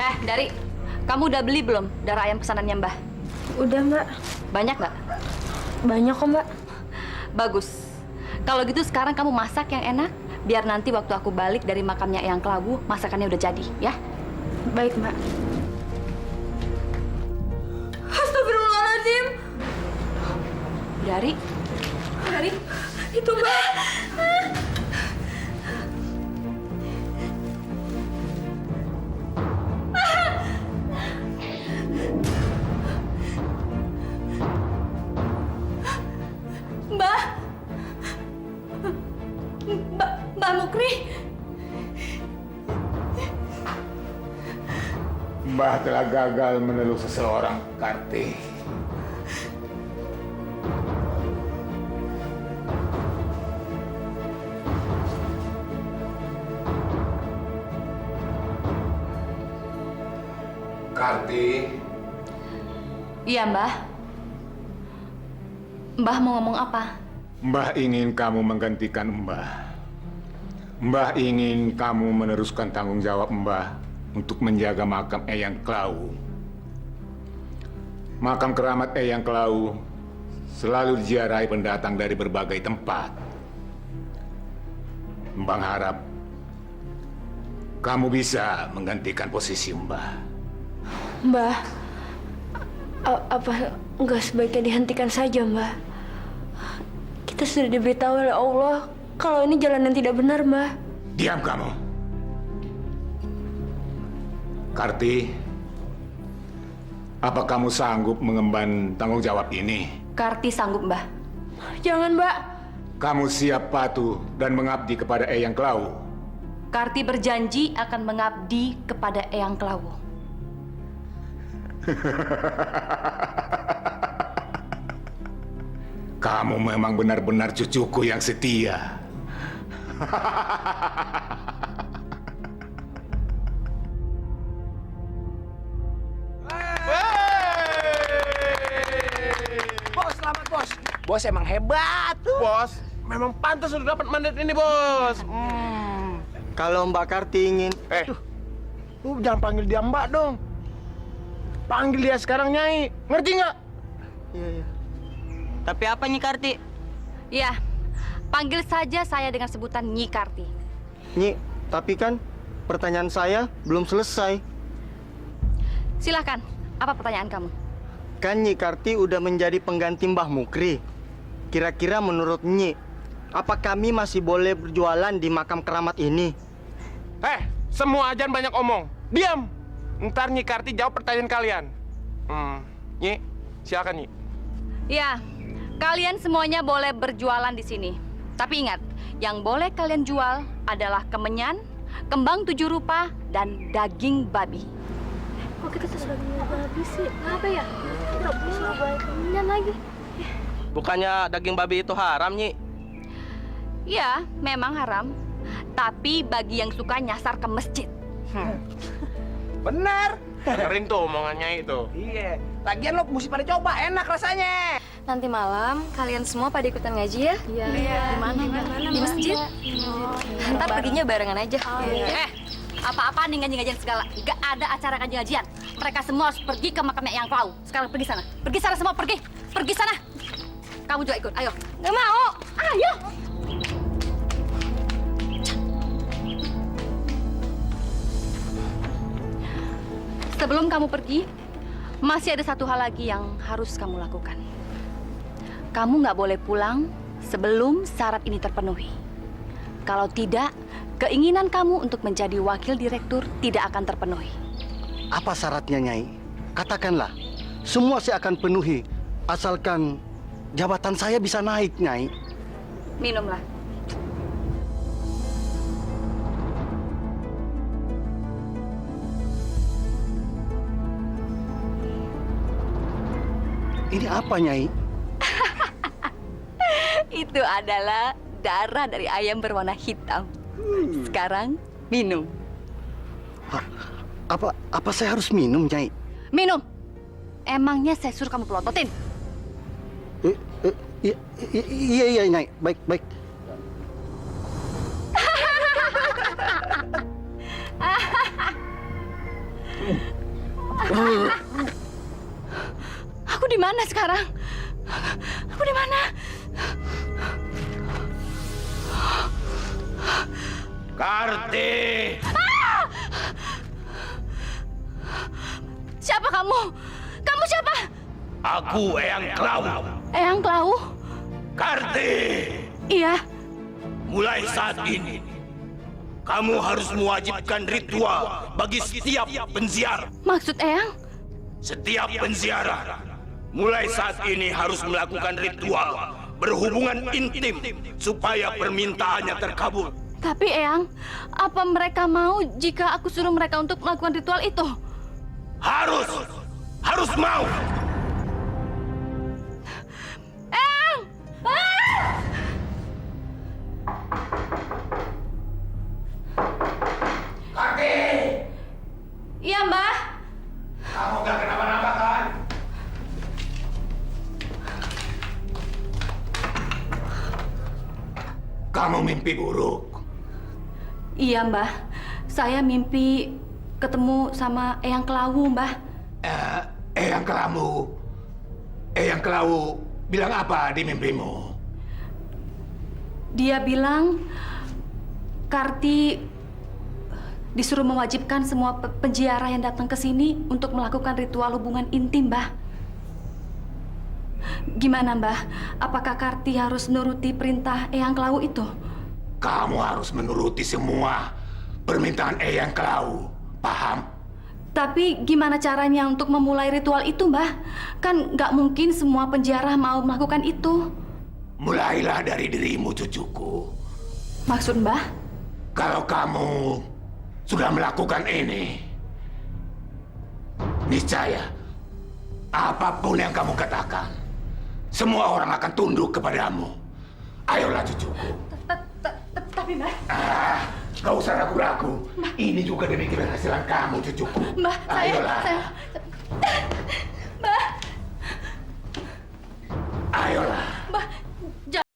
Dari, kamu udah beli belum darah ayam pesanannya Mbah? Udah, Mbak. Banyak nggak? Banyak kok, Mbak. Bagus. Kalau gitu sekarang kamu masak yang enak, biar nanti waktu aku balik dari makamnya Eyang Kelawu, masakannya udah jadi, ya? Baik, Mbak. Astagfirullahaladzim. Dari, Itu, Mbak. Mbah! Mbah Mukri! Mbah telah gagal meneluk seseorang, Karti. Karti, Iya, Mbah. Mbah mau ngomong apa? Mbah ingin kamu menggantikan Mbah. Mbah ingin kamu meneruskan tanggung jawab Mbah untuk menjaga makam Eyang Kelawu. Makam keramat Eyang Kelawu selalu diziarahi pendatang dari berbagai tempat. Mbah harap kamu bisa menggantikan posisi Mbah. Mbak, apa nggak sebaiknya dihentikan saja, Mbak? Kita sudah diberitahu oleh Allah kalau ini jalan yang tidak benar, Mbak. Diam kamu. Karti, apa kamu sanggup mengemban tanggung jawab ini? Karti sanggup, Mbah. Jangan, Mbak. Kamu siap patuh dan mengabdi kepada Eyang Kelawu? Karti berjanji akan mengabdi kepada Eyang Kelawu. Kamu memang benar-benar cucuku yang setia. Bos, selamat bos. Bos emang hebat tuh. Bos, memang pantas sudah dapat mandat ini, Bos. Kalau Mbak Karti ingin, Lu jangan panggil dia Mbak dong. Panggil dia sekarang Nyai. Ngerti nggak? iya. Tapi apa Nyi Karti? Ya, panggil saja saya dengan sebutan Nyi Karti. Nyi, tapi kan pertanyaan saya belum selesai. Silahkan, apa pertanyaan kamu? Kan Nyi Karti udah menjadi pengganti Mbah Mukri. Kira-kira menurut Nyi, apa kami masih boleh berjualan di makam keramat ini? Semua ajan banyak omong. Diam. Ntar Nyi Karti jawab pertanyaan kalian. Nyi, silakan Nyi. Ya, kalian semuanya boleh berjualan di sini. Tapi ingat, yang boleh kalian jual adalah kemenyan, kembang 7 rupa, dan daging babi. Kok kita sudah babi sih? Kenapa ya? Nggak bisa baik kemenyan lagi. Bukannya daging babi itu haram, Nyi? Ya, memang haram. Tapi bagi yang suka nyasar ke masjid. Benar. Dengerin tuh omongannya itu. Iya. Lagian lo mesti pada coba, enak rasanya. Nanti malam kalian semua pada ikutan ngaji ya? Iya. Di mana? Di masjid? Ntar perginya barengan aja. Apa-apa nih ngaji-ngajian segala. Gak ada acara ngaji-ngajian. Mereka semua harus pergi ke makamnya Eyang Kelawu. Sekarang pergi sana. Pergi sana semua, pergi. Pergi sana. Kamu juga ikut, ayo. Nggak mau. Ayo. Sebelum kamu pergi, masih ada satu hal lagi yang harus kamu lakukan. Kamu nggak boleh pulang sebelum syarat ini terpenuhi. Kalau tidak, keinginan kamu untuk menjadi wakil direktur tidak akan terpenuhi. Apa syaratnya, Nyai? Katakanlah. Semua saya akan penuhi, asalkan jabatan saya bisa naik, Nyai. Minumlah. Ini apa, Nyai? Itu adalah darah dari ayam berwarna hitam. Sekarang minum. Apa saya harus minum, Nyai? Minum. Emangnya saya suruh kamu pelototin? Iya, Nyai. Baik. Aku di mana sekarang? Aku di mana? Karti! Siapa kamu? Kamu siapa? Aku Eyang Klau. Eyang Klau? Karti! Iya. Mulai saat ini, kamu harus mewajibkan ritual bagi setiap penziarah. Maksud Eyang? Setiap penziarah, mulai saat ini harus melakukan ritual berhubungan intim supaya permintaannya terkabul. Tapi Eyang, apa mereka mau jika aku suruh mereka untuk melakukan ritual itu? Harus mau. Eyang! Karti! Iya, Mbah. Kamu gak kenapa-napa kan? Kamu mimpi buruk. Iya, Mbah. Saya mimpi ketemu sama Eyang Kelawu, Mbah. Eyang Kelawu bilang apa di mimpimu? Dia bilang Karti disuruh mewajibkan semua penziarah yang datang ke sini untuk melakukan ritual hubungan intim, Mbah. Gimana, Mbah? Apakah Karti harus nuruti perintah Eyang Kelawu itu? Kamu harus menuruti semua permintaan Eyang Kelawu. Paham? Tapi gimana caranya untuk memulai ritual itu, Mbah? Kan nggak mungkin semua penziarah mau melakukan itu. Mulailah dari dirimu, cucuku. Maksud Mbah? Kalau kamu sudah melakukan ini, niscaya apapun yang kamu katakan, semua orang akan tunduk kepadamu. Ayolah, cucuku. Tapi, Mbah... Gak usah ragu-ragu. Ini juga demi keberhasilan kamu, cucuku. Mbah, Ayolah. Mbah! Ayolah. Mbah, jangan...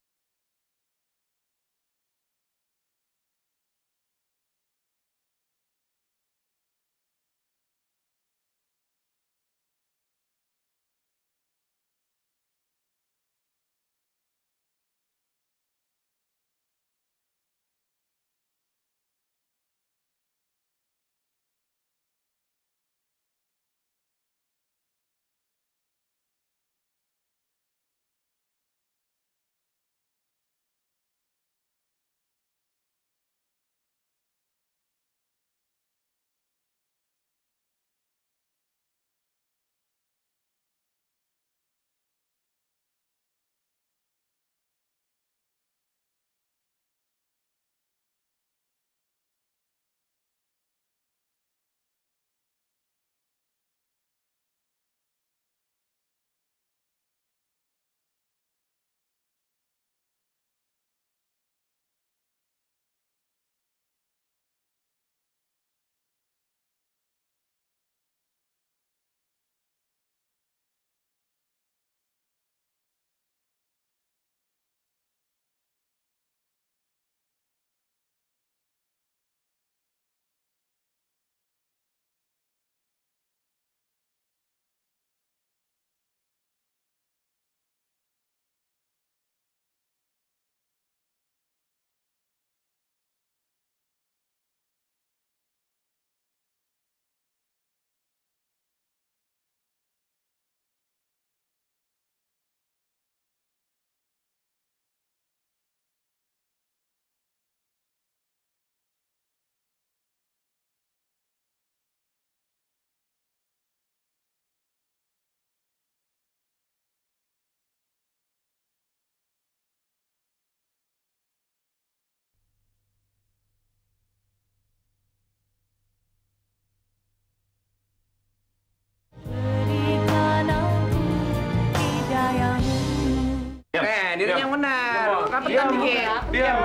Diri yang benar. Rapetan dikit. Diam.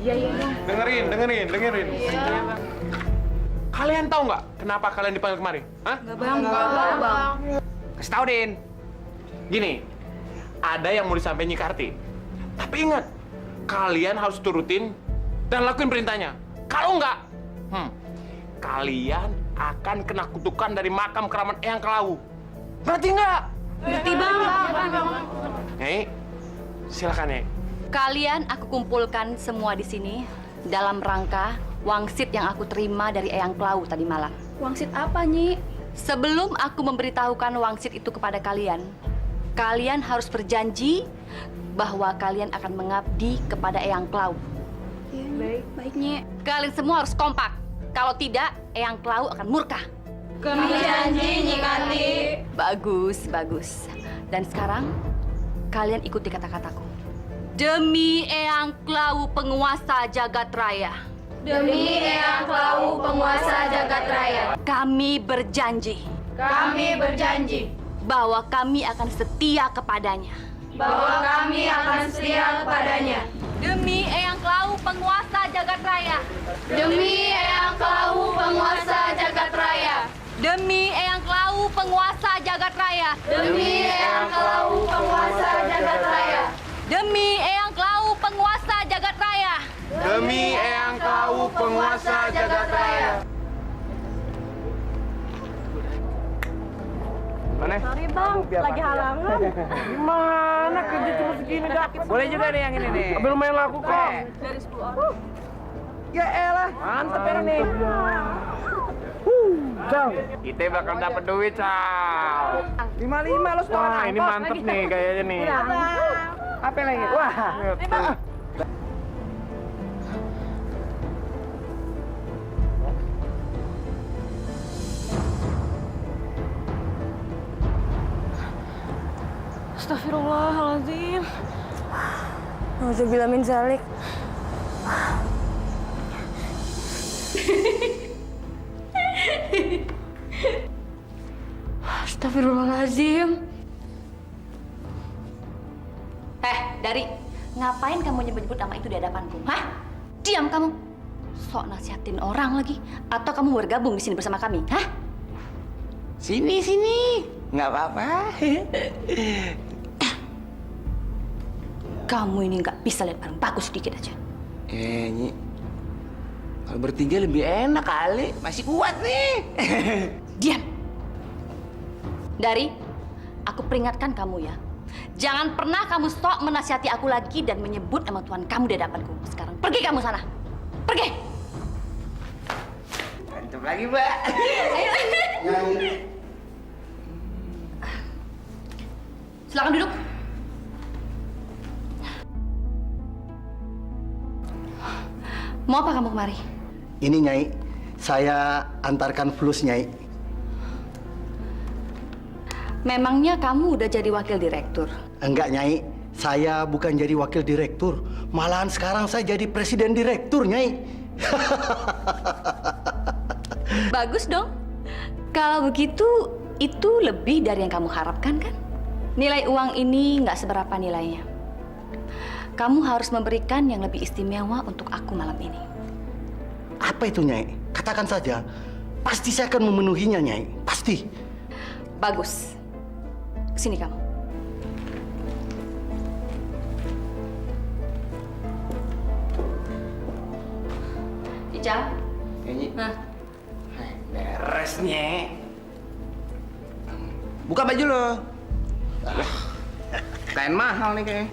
Iya. Dengerin. Kalian tahu nggak kenapa kalian dipanggil kemari? Hah? Nggak, Bang. Kasih tahu, Din. Gini, ada yang mau disampaikan Nyi Karti. Tapi ingat, kalian harus turutin dan lakuin perintahnya. Kalau nggak, kalian akan kena kutukan dari makam keramat Eyang Klawu. Ngerti nggak? Ngerti banget. Nyai, silakan Nyai. Kalian aku kumpulkan semua di sini dalam rangka wangsit yang aku terima dari Eyang Klawu tadi malam. Wangsit apa, Nyi? Sebelum aku memberitahukan wangsit itu kepada kalian, kalian harus berjanji bahwa kalian akan mengabdi kepada Eyang Klawu. Baik, Nyi. Kalian semua harus kompak. Kalau tidak, Eyang Klawu akan murka. Kami janji, Nyi Karti. Bagus, bagus. Dan sekarang, kalian ikuti kata-kataku. Demi Eyang Klawu penguasa jagat raya. Demi Eyang Klawu penguasa jagat raya. Kami berjanji Kami berjanji bahwa kami akan setia kepadanya. bahwa kami akan setia kepadanya. Demi Eyang Klawu penguasa jagat raya. Demi Eyang Klawu penguasa jagat raya. Demi Eyang Klawu penguasa jagat raya. Demi Eyang Klawu penguasa jagat raya. Demi Eyang Klawu penguasa jagat raya. Demi Eyang Klawu penguasa jagat raya. Mana? Sorry bang, lagi halangan. Gimana kerja cuma segini dapat? Boleh juga nih yang ini nih. Belum main laku kok. Dari 10 orang. Ya elah, mantep ya nih. Kita bakal dapat duit, Cal. 55 lo setengah. Wah, ini mantep nih kayaknya nih. Apa lagi? Wah, Astagfirullahaladzim. Nauzubillah min zalik. Astagfirullahaladzim. Dari, ngapain kamu nyebut-nyebut nama itu di hadapanku? Hah? Diam kamu. Sok nasihatin orang lagi. Atau kamu bergabung di sini bersama kami? Hah? sini. Nggak apa-apa. Kamu ini nggak bisa lihat barang bagus sedikit aja. Nyi. Kalau bertiga lebih enak kali. Masih kuat nih. Diam. Dari, aku peringatkan kamu ya. Jangan pernah kamu sok menasihati aku lagi dan menyebut nama Tuhan kamu di hadapanku. Sekarang pergi kamu sana. Pergi. Mantap lagi, Mbak. Silakan duduk. Mau apa kamu kemari? Ini Nyai, saya antarkan flus Nyai. Memangnya kamu udah jadi wakil direktur? Enggak Nyai, saya bukan jadi wakil direktur. Malahan sekarang saya jadi presiden direktur Nyai. Bagus dong. Kalau begitu, itu lebih dari yang kamu harapkan kan? Nilai uang ini nggak seberapa nilainya. Kamu harus memberikan yang lebih istimewa untuk aku malam ini. Apa itu Nyai? Katakan saja. Pasti saya akan memenuhinya Nyai. Pasti. Bagus. Sini kamu. Ical. Nyi. Nah, Beres, Nye. Buka baju lo. Kain mahal nih kayaknya.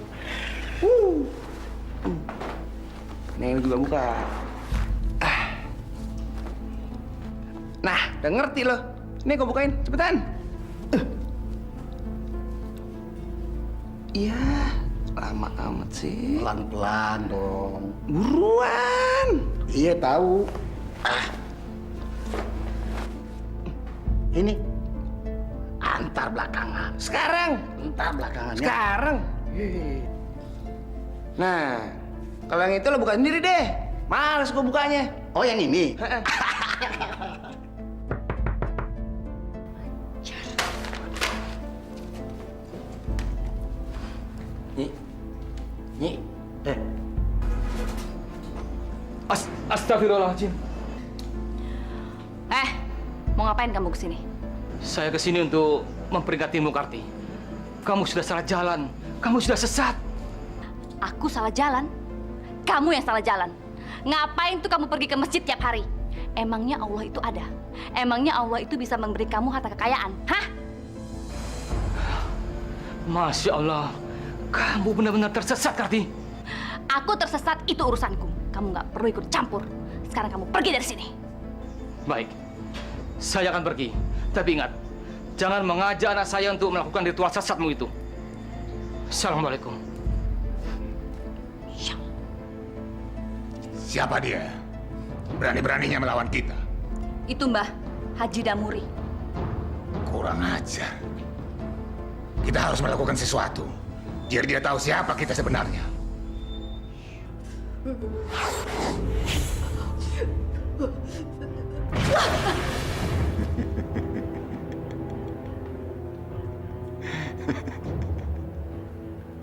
Nih, ini juga buka. Nah, udah ngerti lo. Nih, kau bukain. Cepetan. Iya, lama amat sih. Pelan-pelan dong. Buruan. Iya tahu. Ini antar belakangan. Sekarang. Antar belakangan. Ya. Sekarang. Nah, kalau yang itu lo buka sendiri deh. Males gue bukanya. Oh yang ini. Nyi. Astagfirullahaladzim. mau ngapain kamu kesini? Saya kesini untuk memperingatmu, Karti. Kamu sudah salah jalan. Kamu sudah sesat. Aku salah jalan? Kamu yang salah jalan. Ngapain tuh kamu pergi ke masjid tiap hari? Emangnya Allah itu ada? Emangnya Allah itu bisa memberi kamu harta kekayaan? Hah? Masya Allah, kamu benar-benar tersesat, Karti. Aku tersesat, itu urusanku. Kamu nggak perlu ikut campur. Sekarang kamu pergi dari sini. Baik, saya akan pergi. Tapi ingat, jangan mengajak anak saya untuk melakukan ritual sesatmu itu. Assalamualaikum. Siapa dia? Berani-beraninya melawan kita. Itu Mbah Haji Damuri. Kurang ajar. Kita harus melakukan sesuatu, biar dia tahu siapa kita sebenarnya.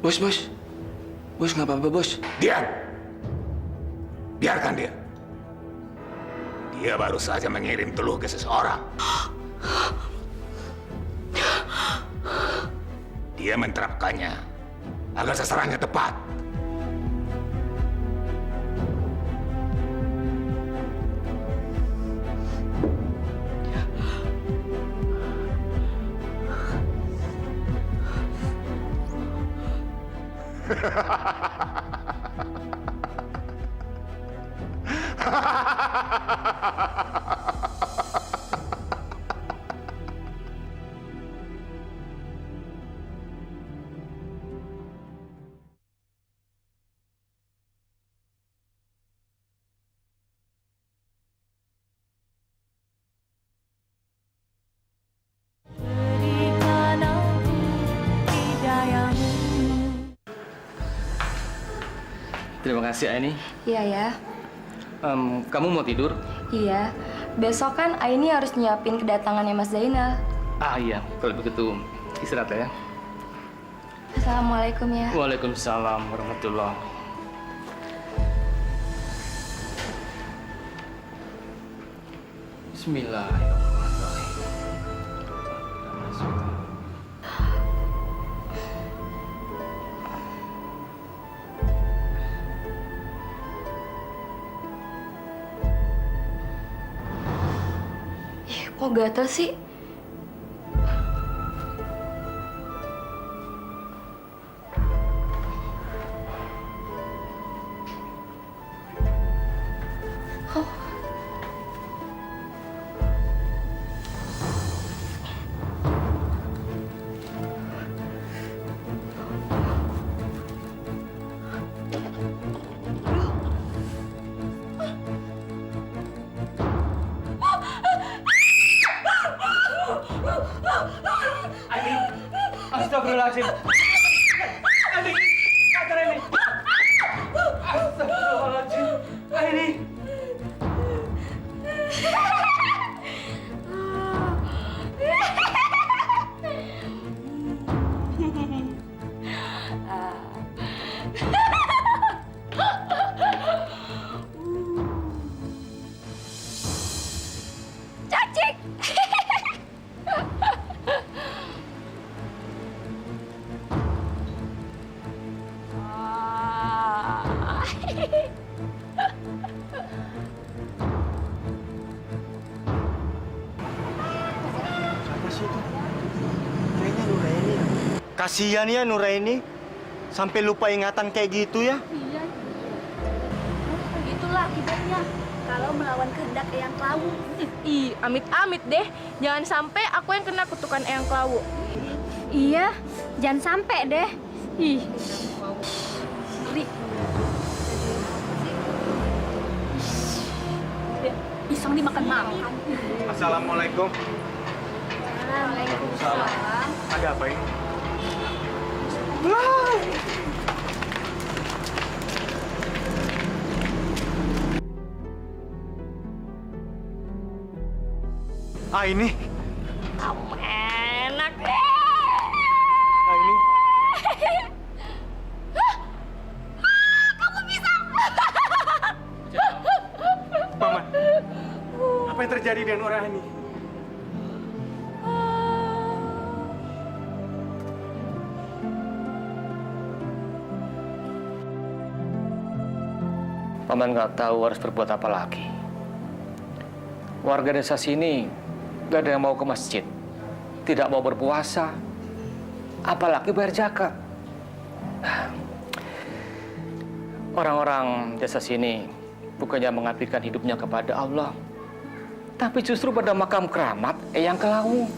Bos, nggak apa-apa, bos. Diam! Biarkan dia. Dia baru saja mengirim teluh ke seseorang. Dia menerapkannya agar sasarannya tepat. Terima kasih, Aini. Iya ya. Kamu mau tidur? Iya. Besok kan Aini harus nyiapin kedatangannya Mas Zainal. Ah iya, kalau begitu istirahat ya. Assalamualaikum ya. Waalaikumsalam warahmatullahi. Bismillahirrahmanirrahim. Kok gatel sih? Astagfirullahaladzim. Aini, kacau ini. Astagfirullahaladzim. Aini. Cacik! Siapa sih itu? Kayaknya Nuraini. Kasihan ya Nuraini. Sampai lupa ingatan kayak gitu ya. Iya. Itulah akibatnya kalau melawan kehendak Eyang Klawu. Ih, amit-amit deh. Jangan sampai aku yang kena kutukan Eyang Klawu. Iya, jangan sampai deh. Ih, Ngeri. Iseng dimakan makan. Assalamualaikum. Waalaikumsalam. Ada apa ini? Aini. Enak deh. Aini. Kamu bisa. Paman. Apa yang terjadi dengan Nuraini? Paman nggak tahu harus berbuat apa lagi. warga desa sini gak ada yang mau ke masjid, tidak mau berpuasa, apalagi bayar zakat. Orang-orang desa sini bukannya mengabdikan hidupnya kepada Allah, tapi justru pada makam keramat Eyang Kelawu.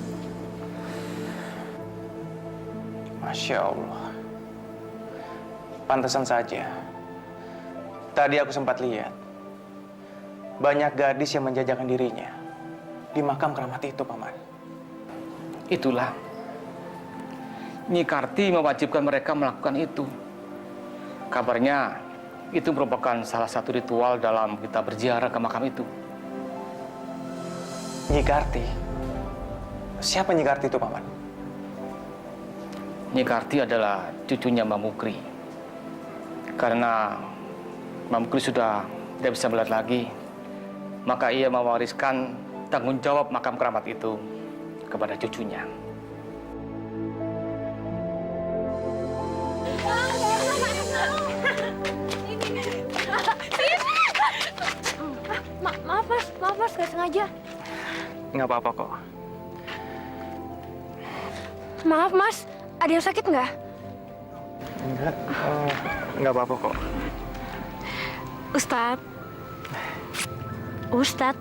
Masya Allah. Pantesan saja. Tadi aku sempat lihat. Banyak gadis yang menjajakan dirinya di makam keramat itu, Paman. Itulah. Nyi Karti mewajibkan mereka melakukan itu. Kabarnya itu merupakan salah satu ritual dalam kita berziarah ke makam itu. Nyi Karti? Siapa Nyi Karti itu, Paman? Nyi Karti adalah cucunya Mbak Mukri. Karena Mbak Mukri sudah tidak bisa melihat lagi, maka ia mewariskan tanggung jawab makam keramat itu kepada cucunya. Maaf mas, gak sengaja. Nggak apa-apa kok. Maaf mas, ada yang sakit nggak? Enggak, nggak apa-apa kok. Ustadz.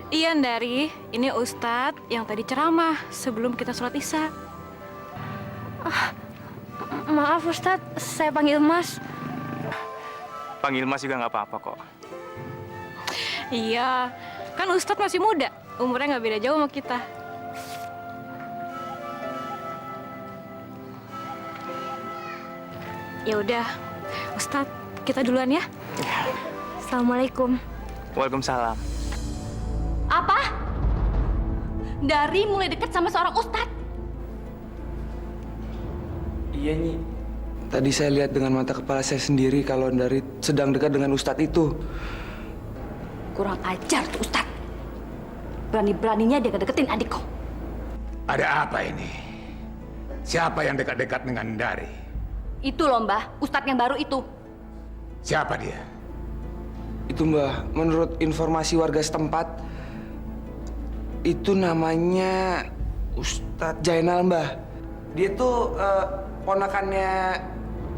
Iya, Ndari. Ini Ustadz yang tadi ceramah sebelum kita sholat Isya. Maaf Ustadz, saya panggil mas. Panggil Mas juga nggak apa-apa kok. Iya, kan Ustadz masih muda. Umurnya nggak beda jauh sama kita. Ya udah, Ustadz, kita duluan ya. Assalamualaikum. Waalaikumsalam. Apa? Dari mulai dekat sama seorang ustadz? Iya, Nyi. Tadi saya lihat dengan mata kepala saya sendiri kalau Ndari sedang dekat dengan Ustadz itu. Kurang ajar tuh ustadz. Berani-beraninya dia ngedeketin adikku. Ada apa ini? Siapa yang dekat-dekat dengan Dari? Itu loh Mbah, ustadz yang baru itu. Siapa dia? Itu Mbah, menurut informasi warga setempat, itu namanya Ustadz Jainal Mbah. Dia tuh ponakannya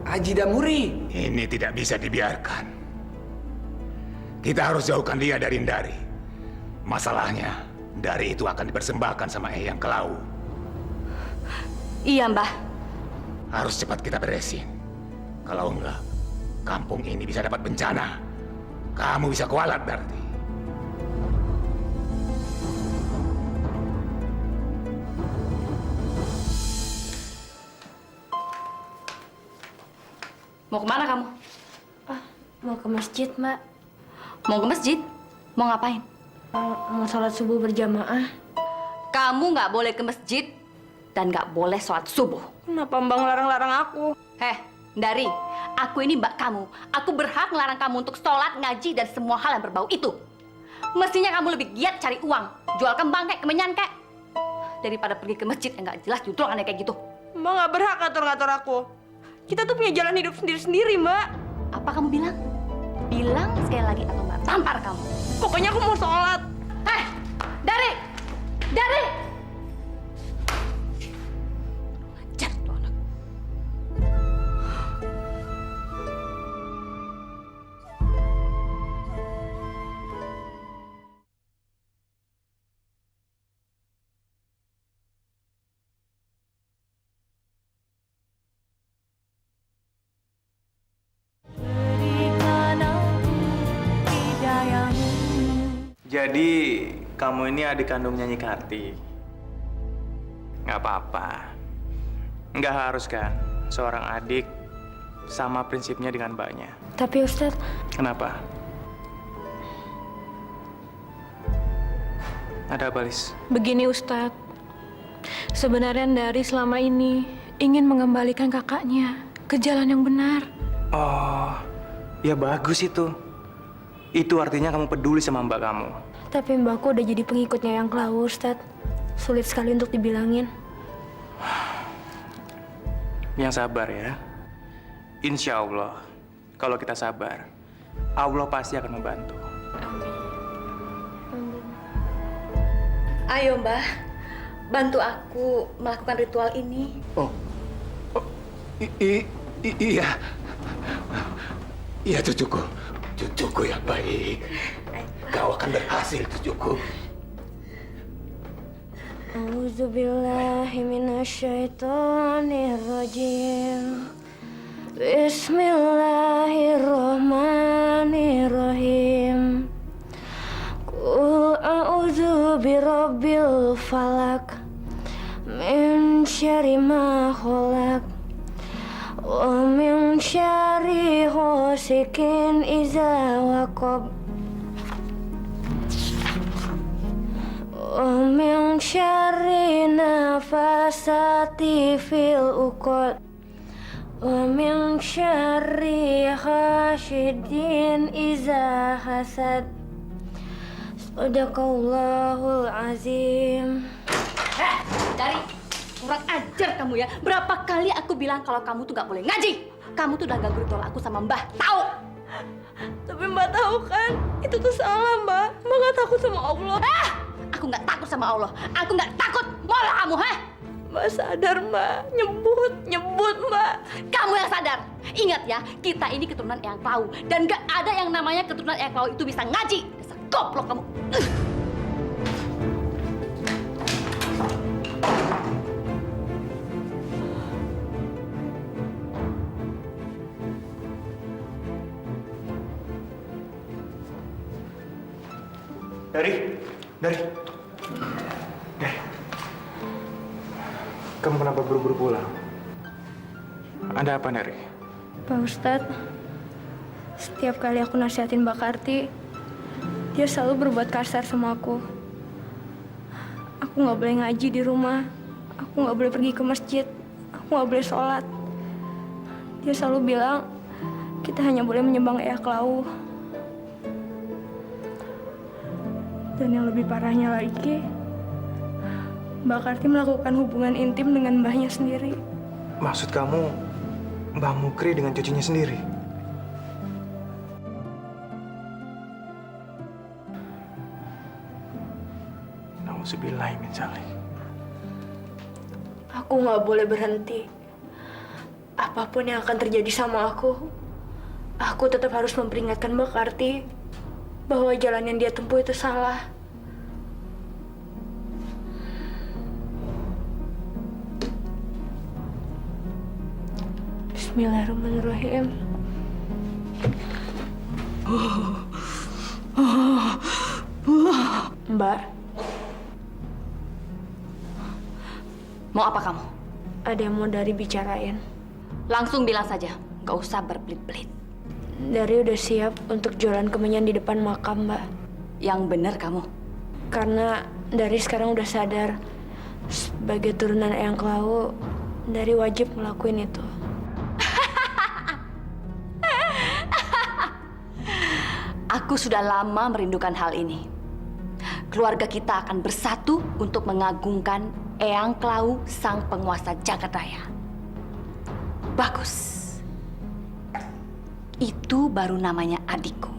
Haji Damuri. Ini tidak bisa dibiarkan. Kita harus jauhkan dia dari Ndari. Masalahnya, Ndari itu akan dipersembahkan sama Eyang Kelawu. Iya Mbah. Harus cepat kita beresin. Kalau enggak, kampung ini bisa dapat bencana. Kamu bisa kualat berarti. Mau kemana kamu? Mau ke masjid, Mbak. Mau ke masjid? Mau ngapain? Mau sholat subuh berjamaah. Kamu nggak boleh ke masjid dan nggak boleh sholat subuh. Kenapa Mbak ngelarang-larang aku? Dari, aku ini mbak kamu. Aku berhak ngelarang kamu untuk sholat, ngaji, dan semua hal yang berbau itu. Mestinya kamu lebih giat cari uang. Jual kembang kayak kemenyan kayak. Daripada pergi ke masjid yang nggak jelas justru aneh kayak gitu. Mbak nggak berhak ngatur-ngatur aku. Kita tuh punya jalan hidup sendiri-sendiri, Mbak. Apa kamu bilang? Bilang sekali lagi atau mbak tampar kamu. Pokoknya aku mau sholat. Dari! Ajar tuh anak. Jadi, kamu ini adik kandungnya Nyi Karti. Nggak apa-apa. Nggak harus kan, seorang adik sama prinsipnya dengan mbaknya. Tapi Ustadz, Kenapa? Ada apa, Lis? Begini Ustadz, sebenarnya Ndari selama ini ingin mengembalikan kakaknya ke jalan yang benar. Oh, ya bagus itu. Itu artinya kamu peduli sama mbak kamu. tapi mbakku udah jadi pengikutnya yang Kelawu, Ustadz. Sulit sekali untuk dibilangin. Yang sabar ya. Insya Allah, kalau kita sabar, Allah pasti akan membantu. Amin. Ayo Mbah, bantu aku melakukan ritual ini. Iya. Iya, cucuku. Cucuku yang baik. Kau akan berhasil, cucuku. A'udzubillahi minasyaitonirrajim. Bismillahirrahmanirrahim. Qul a'udzu birabbil falaq min syarri ma khalaq wa min syarri ghasikin idza waqab wa min syarri nafasati fil uqad wa min syarri hasidin idza hasad. Sadaqallahul azim. Dari kurang ajar kamu ya. Berapa kali aku bilang kalau kamu tuh nggak boleh ngaji. Kamu tuh udah ganggu ritual aku sama Mbah. Tahu? Tapi Mbak tahu kan, itu tuh salah Mbak. Mbak nggak takut sama Allah. Aku nggak takut sama Allah. Aku nggak takut. Malah kamu, Mbak sadar Mbak, nyebut Mbak. Kamu yang sadar. Ingat ya, kita ini keturunan Eyang Klau. Dan nggak ada yang namanya keturunan Eyang Klau itu bisa ngaji. Dasar goblok kamu. Dari. Kamu kenapa buru-buru pulang? Ada apa, Dari? Pak Ustadz, setiap kali aku nasihatin Mbak Karti, dia selalu berbuat kasar sama aku. Aku nggak boleh ngaji di rumah, aku nggak boleh pergi ke masjid, aku nggak boleh sholat. Dia selalu bilang, kita hanya boleh menyembah Eyang Klau. Dan yang lebih parahnya lagi, Mbak Karti melakukan hubungan intim dengan mbahnya sendiri. Maksud kamu, Mbah Mukri dengan cucunya sendiri? Nauzubillahi min dzalik. Aku nggak boleh berhenti. Apapun yang akan terjadi sama aku tetap harus memperingatkan Mbak Karti bahwa jalan yang dia tempuh itu salah. Bismillahirrahmanirrahim. Mbak, Mau apa kamu? ada yang mau Dari bicarain. Langsung bilang saja. Nggak usah berbelit-belit. Dari udah siap untuk jualan kemenyan di depan makam, Mbak. Yang benar kamu. Karena Dari sekarang udah sadar sebagai turunan Eyang Klau, Dari wajib ngelakuin itu. Aku sudah lama merindukan hal ini. Keluarga kita akan bersatu untuk mengagungkan Eyang Klau, sang penguasa jagat raya. Bagus. Itu baru namanya adikku.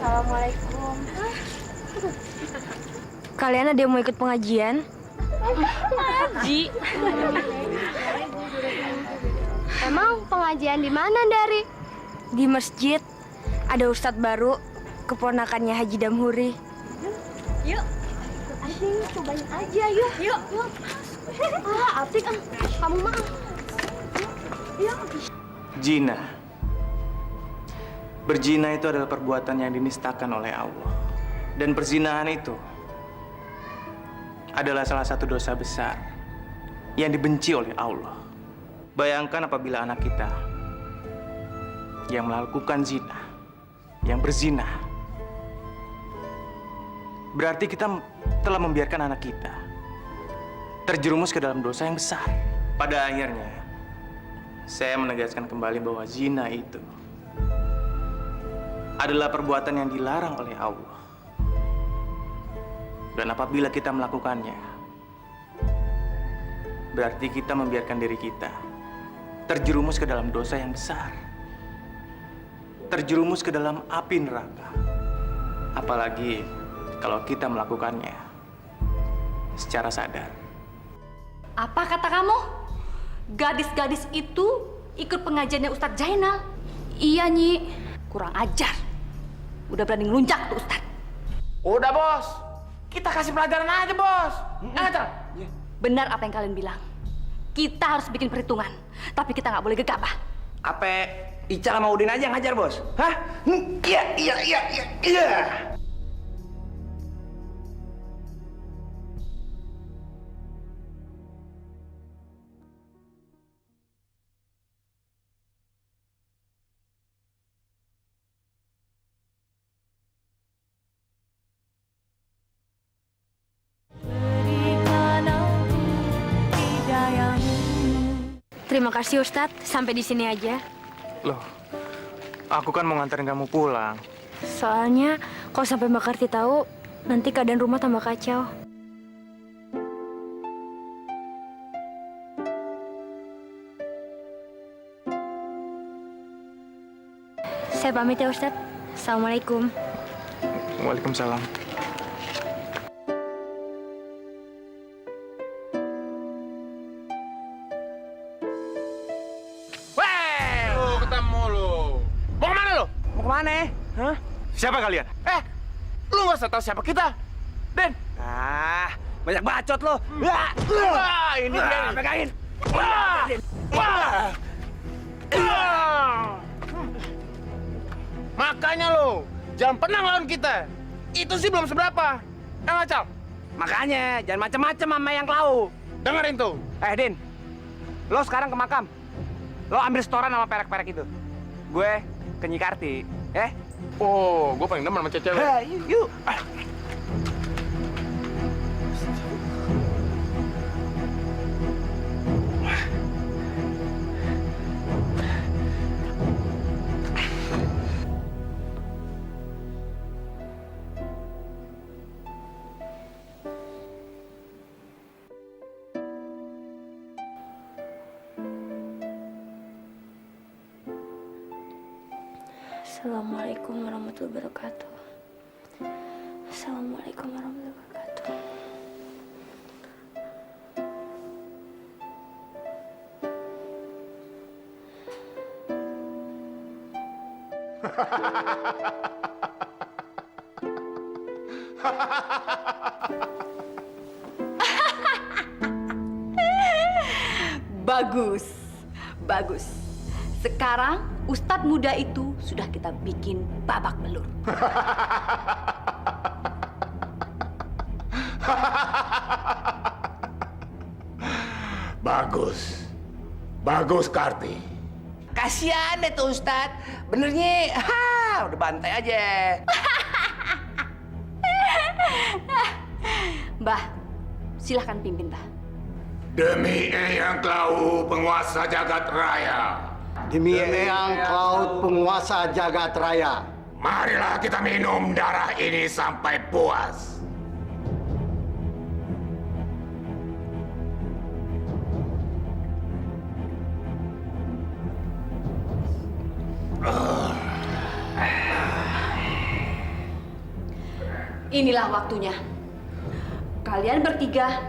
Assalamualaikum. Kalian ada yang mau ikut pengajian? Ji. Emang pengajian di mana, Dari? Di masjid. Ada ustadz baru, keponakannya Haji Damhuri. Yuk. Adik, cobain aja, yuk. Yuk. Apik, kamu mah. Yuk. Zina. Berzina itu adalah perbuatan yang dinistakan oleh Allah. Dan perzinahan itu adalah salah satu dosa besar yang dibenci oleh Allah. Bayangkan apabila anak kita yang melakukan zina, yang berzina, berarti kita telah membiarkan anak kita terjerumus ke dalam dosa yang besar. Pada akhirnya, saya menegaskan kembali bahwa zina itu adalah perbuatan yang dilarang oleh Allah. Dan apabila kita melakukannya, berarti kita membiarkan diri kita terjerumus ke dalam dosa yang besar. Terjerumus ke dalam api neraka. Apalagi kalau kita melakukannya secara sadar. Apa kata kamu? Gadis-gadis itu ikut pengajiannya Ustadz Jainal? Iya, Nyi. Kurang ajar. Udah berani ngelunjak tuh Ustadz. Udah, Bos. Kita kasih pelajaran aja, Bos. Ngajar. Benar apa yang kalian bilang. Kita harus bikin perhitungan. Tapi kita nggak boleh gegabah. Apa Ica sama Udin aja yang ngajar, Bos? Hah? Iya. Terima kasih Ustadz, sampai di sini aja. Loh, aku kan mau nganterin kamu pulang. Soalnya kalau sampai Mbak Karti tahu, nanti keadaan rumah tambah kacau. Saya pamit ya Ustadz. Assalamualaikum. Waalaikumsalam. Mau kemana? Hah? Siapa kalian? Lu nggak usah tahu siapa kita. Den. Banyak bacot lo. Wah, ini Den. Pegangin. Makanya lo, jangan pernah ngelawan kita. Itu sih belum seberapa. Ngacal. Makanya, jangan macem-macem sama yang klau. Dengerin tuh. Din, lo sekarang ke makam. Lo ambil setoran sama perek-perek itu. Gue ke Nyi Karti, Oh, gue paling demen sama cewek. Yuk. Assalamualaikum warahmatullahi wabarakatuh. Assalamualaikum warahmatullahi wabarakatuh. Bagus. Bagus. Sekarang Ustadz muda itu sudah kita bikin babak belur. Bagus. Bagus, Karti. Kasian deh tuh Ustadz. Benernya, udah bantai aja. Mbah, silahkan pimpin, Mbah. Demi Eyang Klau, penguasa jagat raya. Demi Eyang Cloud, penguasa jagat raya. Marilah kita minum darah ini sampai puas. Inilah waktunya. Kalian bertiga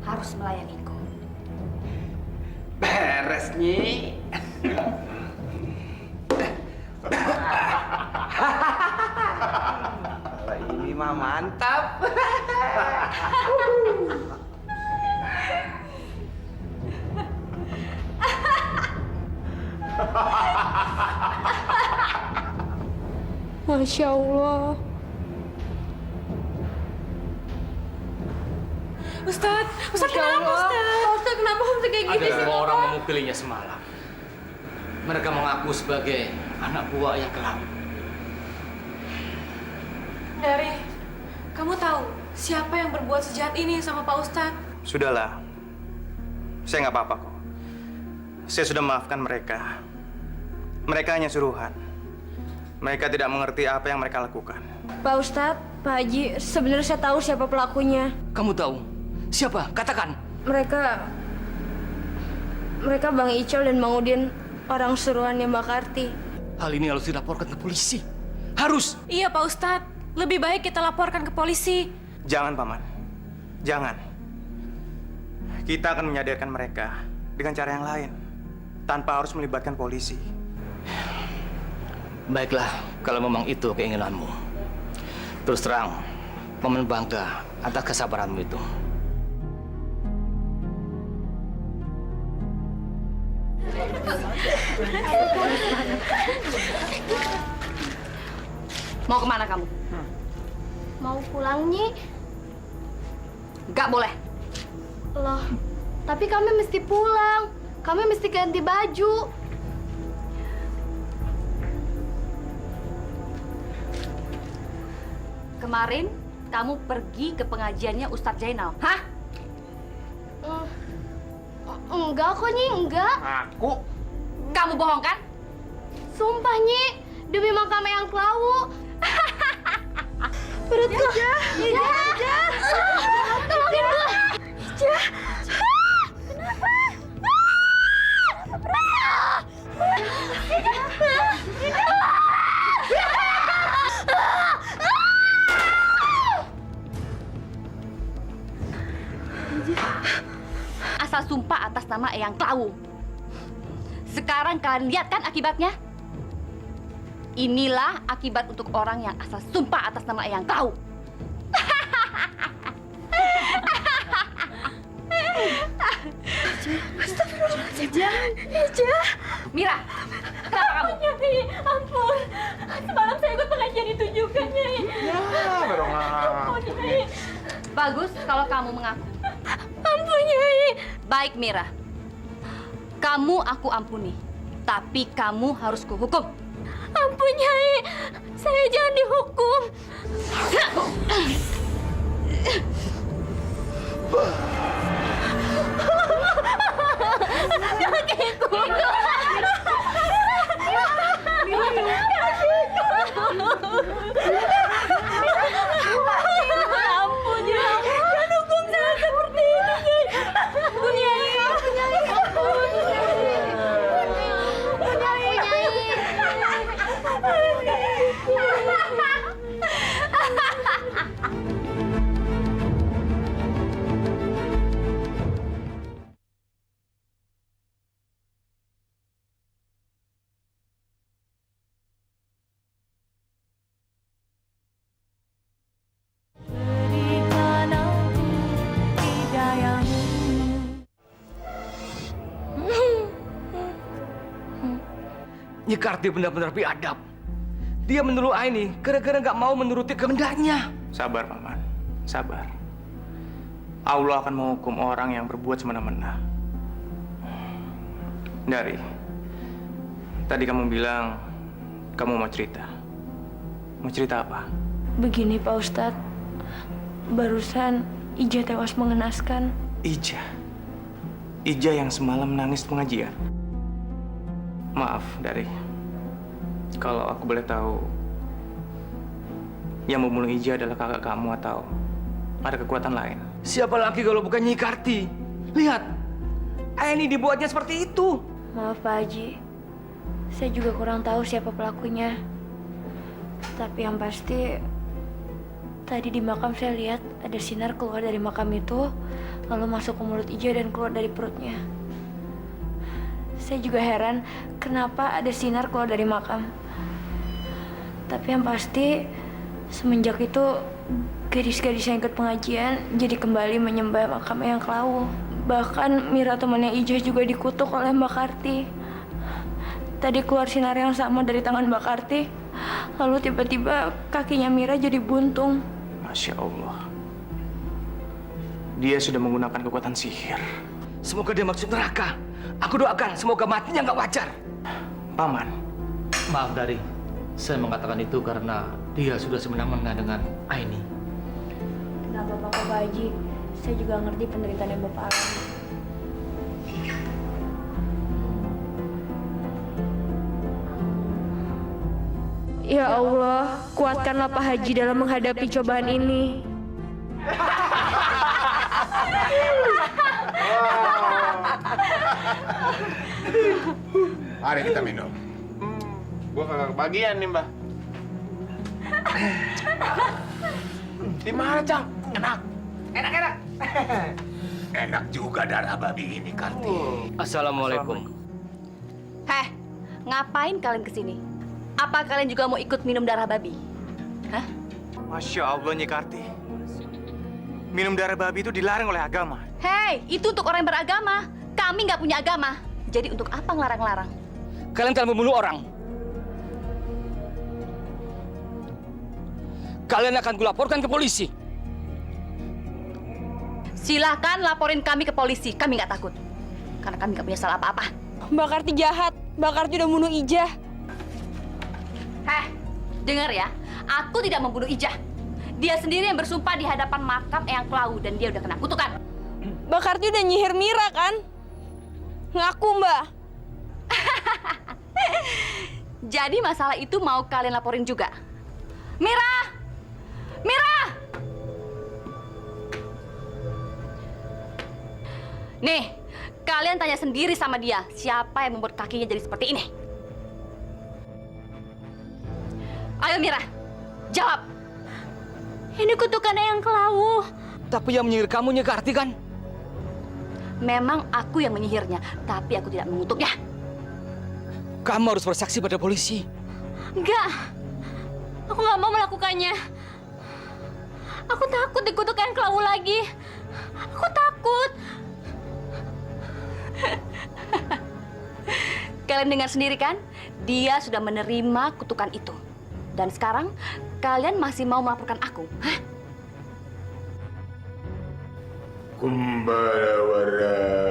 harus melayaniku. Beres, Nyi. Kalau ini mah mantap. Masya Allah. Ustadz kenapa Ustadz? Ustadz kenapa bisa kayak gini Ada sih? dua orang memukilinya semalam. Mereka mengaku sebagai anak buah Eyang Klau. Dari, kamu tahu siapa yang berbuat sejahat ini sama Pak Ustadz? Sudahlah. Saya nggak apa-apa kok. Saya sudah memaafkan mereka. Mereka hanya suruhan. Mereka tidak mengerti apa yang mereka lakukan. Pak Ustadz, Pak Haji, sebenarnya saya tahu siapa pelakunya. Kamu tahu? Siapa? Katakan. Mereka Bang Icol dan Bang Udin, orang suruhannya Mbak Karti. Hal ini harus dilaporkan ke polisi. Harus. Iya, Pak Ustadz. Lebih baik kita laporkan ke polisi. Jangan, Paman. Jangan. Kita akan menyadarkan mereka dengan cara yang lain, tanpa harus melibatkan polisi. Baiklah, kalau memang itu keinginanmu. Terus terang, Paman bangga atas kesabaranmu itu. Mau kemana kamu? Mau pulang, Nyi? Nggak boleh. Loh, tapi kami mesti pulang. Kami mesti ganti baju. Kemarin kamu pergi ke pengajiannya Ustadz Zainal, hah? Enggak kok, Nyi, enggak. Aku? Kamu bohong kan? Sumpah, Nyi, demi makam Eyang Klawu. Perutku. Ija. Tolongin gue. Ija. Kenapa? Asal sumpah atas nama Eyang Klawu. Sekarang kalian lihat kan akibatnya? Inilah akibat untuk orang yang asal sumpah atas nama Eyang Klawu. Ija. Mira, kenapa kamu? Nyai, ampun. Semalam saya ikut pengajian itu juga, Nyai. Ya, baru ngaku. Nyai. Bagus kalau kamu mengaku. Ampun, Nyai. Baik, Mira. Kamu aku ampuni. Tapi kamu harus kuhukum. Ampun, Nyai. Saya jangan dihukum. Kakiku. Ampun, Nyai. Jangan hukum saya seperti ini, Nyai. Ampun, Nyai. Ampun, Nyi Karti benar-benar biadab. Dia menuduh Aini gara-gara nggak mau menuruti kehendaknya. Sabar, Paman. Sabar. Allah akan menghukum orang yang berbuat semena-mena. Dari, tadi kamu bilang kamu mau cerita. Mau cerita apa? Begini, Pak Ustadz. Barusan Ija tewas mengenaskan. Ija. Ija yang semalam nangis pengajian. Maaf, Dari. Kalau aku boleh tahu, yang membunuh Ija adalah kakak kamu atau ada kekuatan lain? Siapa lagi kalau bukan Nyi Karti? Lihat, Aini dibuatnya seperti itu. Maaf, Pak Haji. Saya juga kurang tahu siapa pelakunya. Tapi yang pasti, tadi di makam saya lihat ada sinar keluar dari makam itu, lalu masuk ke mulut Ija dan keluar dari perutnya. Saya juga heran kenapa ada sinar keluar dari makam. Tapi yang pasti, semenjak itu gadis-gadis yang ikut pengajian jadi kembali menyembah makam Eyang Klawu. Bahkan Mira temannya Ija juga dikutuk oleh Mbak Karti. Tadi keluar sinar yang sama dari tangan Mbak Karti, lalu tiba-tiba kakinya Mira jadi buntung. Masya Allah. Dia sudah menggunakan kekuatan sihir. Semoga dia masuk neraka. Aku doakan semoga matinya nggak wajar. Paman. Maaf, Dari. Saya mengatakan itu karena dia sudah semena-mena dengan Aini. Kenapa Pak Haji? Saya juga ngerti penderitaan yang Bapak alami. Ya Allah, kuatkanlah Pak Haji dalam menghadapi cobaan ini. Mari kita minum. Gua kagak kebagian nih, Mbah. Gimana, Cang? Enak. Enak. Enak juga darah babi ini, Karti. Assalamualaikum. Heh, ngapain kalian kesini? Apa kalian juga mau ikut minum darah babi? Hah? Masya Allah, Nyi Karti. Minum darah babi itu dilarang oleh agama. Hei, itu untuk orang yang beragama. Kami nggak punya agama. Jadi untuk apa ngelarang-larang? Kalian telah membunuh orang. Kalian akan kulaporkan ke polisi. Silahkan laporin kami ke polisi. Kami nggak takut. Karena kami nggak punya salah apa-apa. Mbak Karti jahat. Mbak Karti udah bunuh Ijah. Heh, dengar ya. Aku tidak membunuh Ijah. Dia sendiri yang bersumpah di hadapan makam Eyang Klau dan dia udah kena kutukan. Mbak Karti udah nyihir Mira kan? Ngaku, Mbak. Jadi masalah itu mau kalian laporin juga. Mira! Mira! Nih, kalian tanya sendiri sama dia, siapa yang membuat kakinya jadi seperti ini? Ayo Mira, jawab. Ini kutukan Eyang Klau. Tapi yang menyihir kamu, Nyi Karti kan? Memang aku yang menyihirnya, tapi aku tidak mengutuknya. Kamu harus bersaksi pada polisi. Enggak. Aku nggak mau melakukannya. Aku takut dikutuk Eyang Klau lagi. Aku takut. Kalian dengar sendiri kan? Dia sudah menerima kutukan itu. Dan sekarang kalian masih mau melaporkan aku? Hah? Kumbala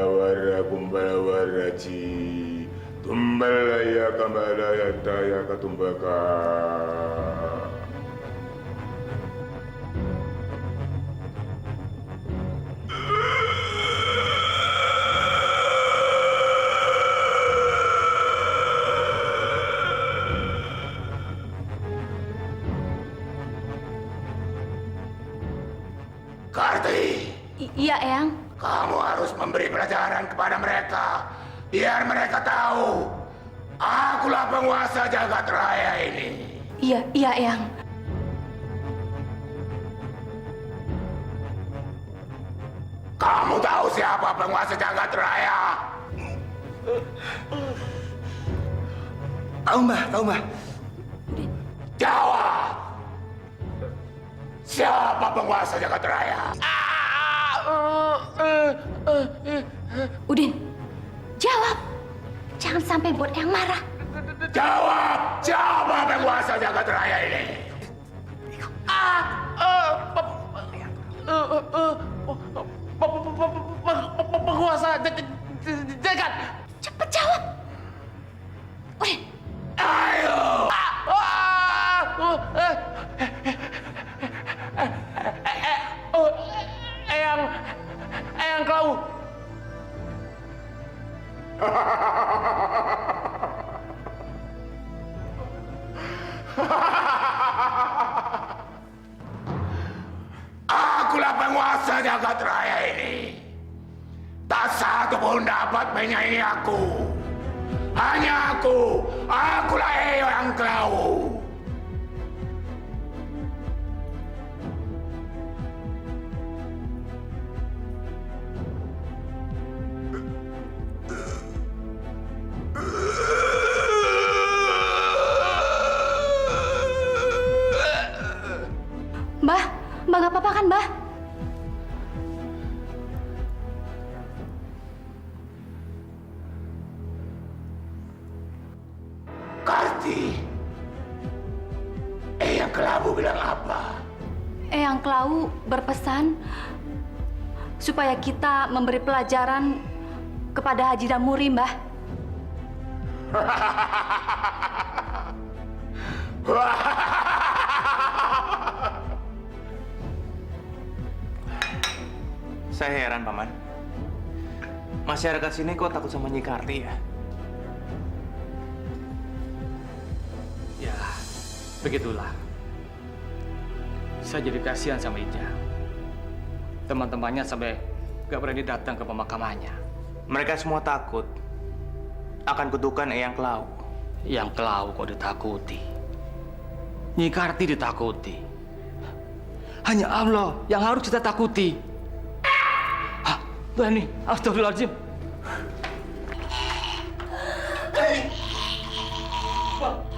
wara kumbala wara ci tumbala ya kambala ya taya katumbaka. Karti, Iya, Eyang. kamu harus memberi pelajaran kepada mereka. Biar mereka tahu, akulah penguasa jagat raya ini. Iya, Eyang. Kamu tahu siapa penguasa jagat raya? Tahu, Mbah. Jawab. Siapa penguasa jagat raya? Udin, jawab. Jangan sampai buat Eyang marah. Jawab. Siapa penguasa jagat raya ini? Penguasa jagat. Cepet jawab. Udin. Ayo. Eyang Klau. Akulah penguasa jagat raya ini. Tak satu pun dapat menyaingi aku. Hanya aku. Akulah Eyang Klau. Mbah nggak apa-apa kan, Mbah? Karti, Eyang Kelabu bilang apa? Eyang Klau berpesan supaya kita memberi pelajaran kepada Haji Damuri, Mbah. Saya heran, Paman. Masyarakat sini kok takut sama Nyi Karti ya? Ya, Begitulah. Saya jadi kasihan sama Ija. Teman-temannya sampai gak berani datang ke pemakamannya. Mereka semua takut akan kutukan Eyang Klau. Yang Klau kok ditakuti? Nyi Karti ditakuti. Hanya Allah yang harus kita takuti. Hah, tuh ini, astagfirullahaladzim.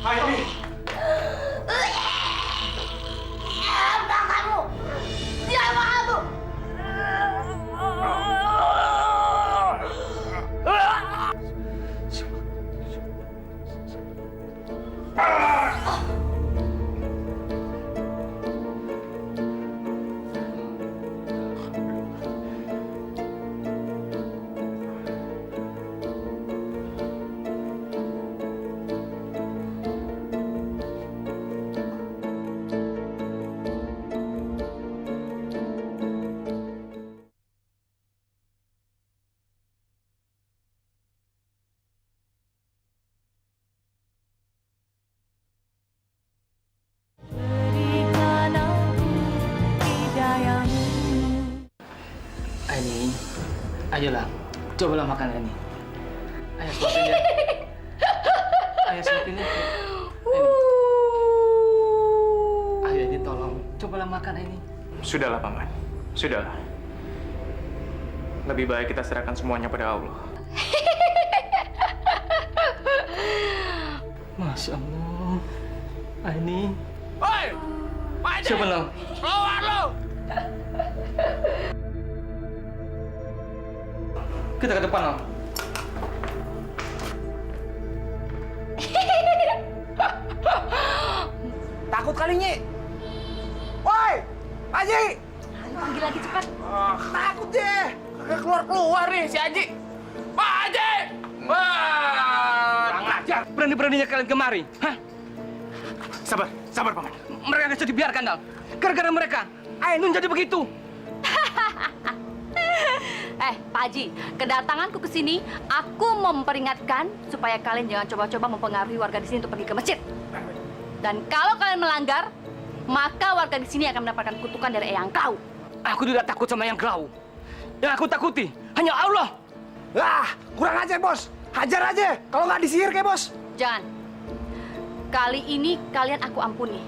Aini! Siapa kamu? Siapa kamu? Aini, ayolah, cobalah makan ini. Ayo suapin ya. Ayo suapin ya. Ayo ini tolong, cobalah makan ini. Sudahlah, Paman. Sudahlah. Lebih baik kita serahkan semuanya pada Allah. Masya Allah. Aini. Hoi! Pak Haji! Siapa lo? Keluar lo! Kita ke depan lo. Takut kali, Nyi. Woi, Haji! Panggil lagi cepat. Takut deh. Kagak keluar-keluar nih si Haji! Pak Haji! Wah! Kurang ajar. Berani-beraninya kalian kemari. Hah? Sabar, sabar, Paman. Mereka nggak bisa dibiarkan, Dal. Gara-gara mereka, Ainun jadi begitu. Pak Haji, kedatanganku ke sini, aku memperingatkan supaya kalian jangan coba-coba mempengaruhi warga di sini untuk pergi ke masjid. Dan kalau kalian melanggar, maka warga di sini akan mendapatkan kutukan dari Eyang Klau. Aku tidak takut sama yang Klau. Yang aku takuti hanya Allah. Ah, kurang ajar, Bos. Hajar aja. Kalau nggak disihir kayak Bos. Jangan. Kali ini kalian aku ampuni.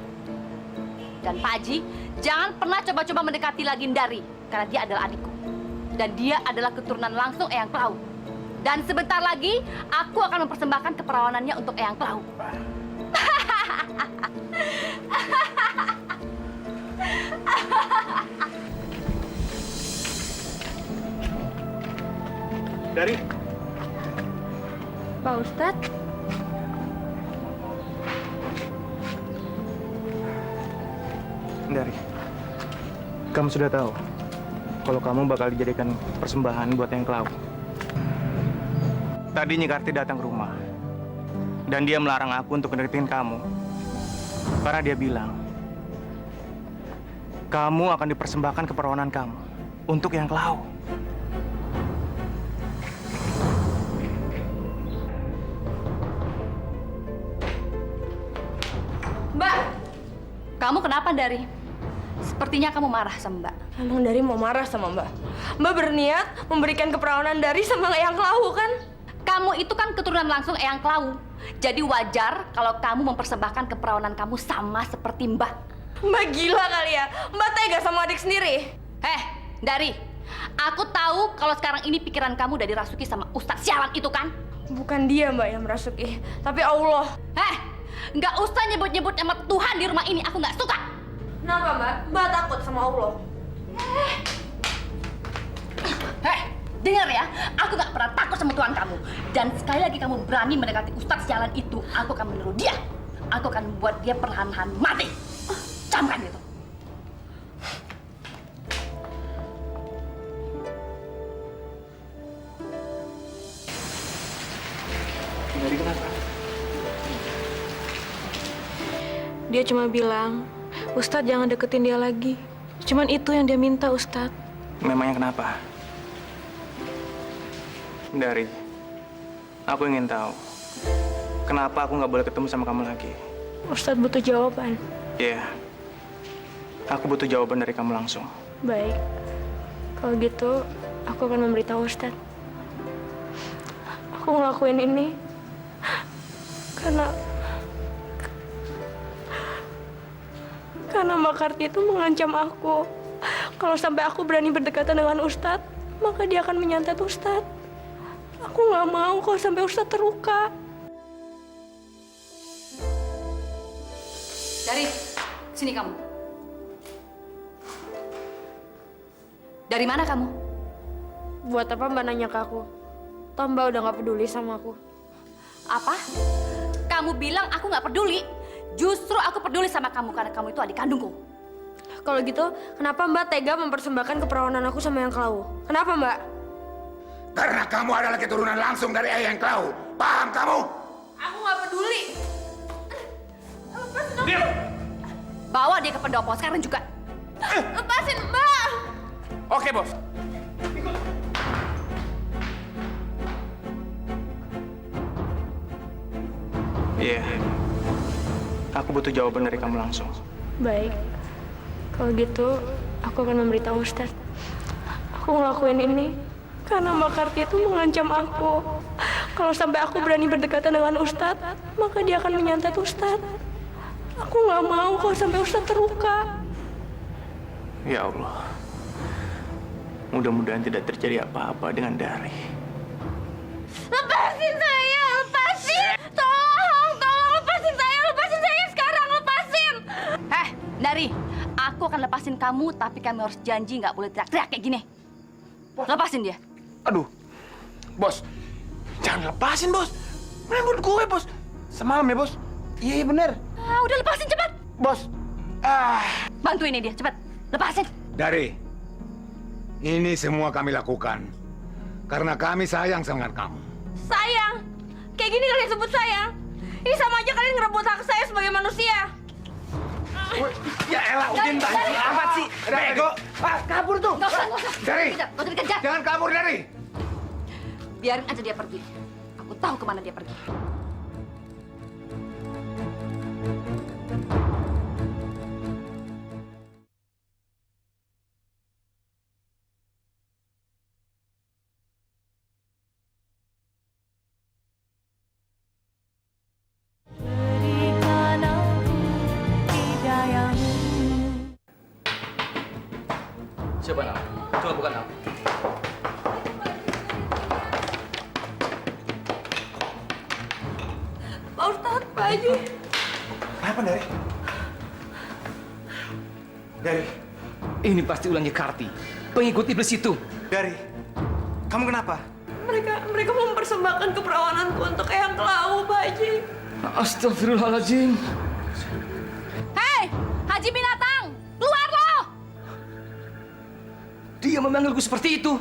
Dan Pak Haji, jangan pernah coba-coba mendekati lagi Ndari, karena dia adalah adikku. Dan dia adalah keturunan langsung Eyang Klau. Dan sebentar lagi, aku akan mempersembahkan keperawanannya untuk Eyang Klau. Dari? Pak Ustadz, Dari. Kamu sudah tahu kalau kamu bakal dijadikan persembahan buat yang Klau. Tadi Nyi Karti datang ke rumah. Dan dia melarang aku untuk mendeketin kamu. Karena dia bilang, kamu akan dipersembahkan keperawanan kamu untuk yang Klau. Mbak, kamu kenapa Ndari? Sepertinya kamu marah sama Mbak. emang Dari mau marah sama Mbak. Mbak berniat memberikan keperawanan Dari sama Eyang Klau kan? Kamu itu kan keturunan langsung Eyang Klau. Jadi wajar kalau kamu mempersembahkan keperawanan kamu sama seperti Mbak. Mbak gila kali ya. Mbak tega sama adik sendiri. Ndari, aku tahu kalau sekarang ini pikiran kamu udah dirasuki sama Ustadz sialan itu kan? Bukan dia Mbak yang merasuki, tapi Allah. Nggak usah nyebut-nyebut nama Tuhan di rumah ini, aku nggak suka. Kenapa Mbak? Mbak takut sama Allah. Dengar ya, aku nggak pernah takut sama Tuhan kamu. Dan sekali lagi kamu berani mendekati Ustadz sialan itu, aku akan meniru dia. Aku akan membuat dia perlahan-lahan mati. Camkan itu. Dari kenapa? Dia cuma bilang, Ustadz jangan deketin dia lagi. Cuman itu yang dia minta, Ustadz. Memangnya kenapa? Dari, aku ingin tahu kenapa aku nggak boleh ketemu sama kamu lagi. Ustadz butuh jawaban. Iya. Aku butuh jawaban dari kamu langsung. Baik. Kalau gitu, aku akan memberitahu Ustadz. Aku ngelakuin ini karena Mbak Karti itu mengancam aku. Kalau sampai aku berani berdekatan dengan Ustadz, maka dia akan menyantet Ustadz. Aku nggak mau kalau sampai Ustadz terluka. Dari sini kamu. Dari mana kamu? Buat apa Mbak nanya ke aku? Toh Mbak udah nggak peduli sama aku. Apa? Kamu bilang aku nggak peduli? Justru aku peduli sama kamu karena kamu itu adik kandungku. Kalau gitu, kenapa Mbak tega mempersembahkan keperawanan aku sama yang Klau? Kenapa Mbak? Karena kamu adalah keturunan langsung dari Eyang Klau. Paham kamu? Aku nggak peduli. Lepasin aku. Bawa dia ke pendopo sekarang juga. Lepasin Mbak. Oke, Bos. Iya. Aku butuh jawaban dari kamu langsung. Baik. Kalau gitu, aku akan memberitahu Ustadz. Aku ngelakuin ini karena Mbak Karti itu mengancam aku. Kalau sampai aku berani berdekatan dengan Ustadz, maka dia akan menyantet Ustadz. Aku nggak mau kalau sampai Ustadz terluka. Ya Allah. Mudah-mudahan tidak terjadi apa-apa dengan Dari. Lepasin saya, lepasin! Tolong lepasin saya sekarang, lepasin! Dari, aku akan lepasin kamu, tapi kamu harus janji nggak boleh teriak-teriak kayak gini. Lepasin dia. Aduh. Bos. Jangan lepasin, Bos. Menurut gue, Bos. Semalam ya, Bos. Iya, bener. Udah lepasin cepat. Bos. Bantuin ini dia, cepat. Lepasin. Dari, ini semua kami lakukan karena kami sayang sama kamu. Sayang? Kayak gini kalian sebut sayang? Ini sama aja kalian ngerebut hak saya sebagai manusia. Ya elah, Udin, amat sih. Bego. Kabur tuh. Nggak usah. Dari. Nggak usah dikejar. Jangan kabur, Dari. Biarin aja dia pergi. Aku tahu kemana dia pergi. Siapa nak? Coba bukan nak. Pak Ustadz, Pak Haji. Kenapa, Dari? Dari. Ini pasti ulangnya Karti, pengikut iblis itu. Dari. Kamu kenapa? Mereka mau mempersembahkan keperawananku untuk Eyang Klau, Pak Haji. Astagfirullahaladzim. Hei, Haji Binatang, keluar lo! Dia memanggilku seperti itu.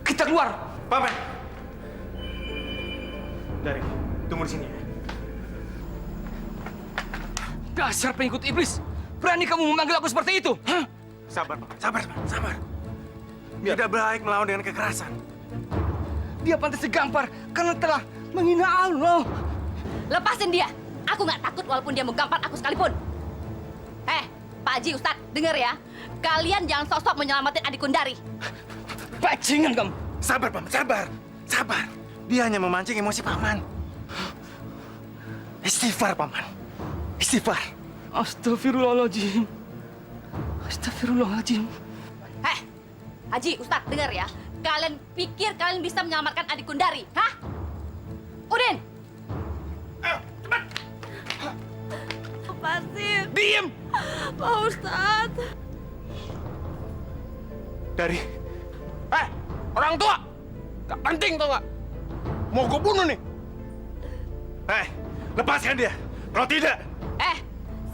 Kita keluar. Paman. Dari. Tunggu di sini ya. Dasar pengikut iblis. Berani kamu memanggil aku seperti itu? Hah? Sabar, Paman. Sabar. Tidak baik melawan dengan kekerasan. Dia pantas digampar karena telah menghina Allah. Lepasin dia. Aku nggak takut walaupun dia mau gampar aku sekalipun. Pak Haji, Ustadz, denger ya. Kalian jangan sok-sok menyelamatin adik Kundari. Bajingan kamu. Sabar, Paman. Sabar. Dia hanya memancing emosi Paman. Istighfar, Paman. Istighfar. Astagfirullahaladzim. Haji, Ustadz, denger ya. Kalian pikir kalian bisa menyelamatkan adik Kundari? Hah? Udin! Lepasin. Diam! Pak Ustadz. Dari. Orang tua. Gak penting tau gak? Mau gue bunuh nih. Lepaskan dia. Kalau tidak.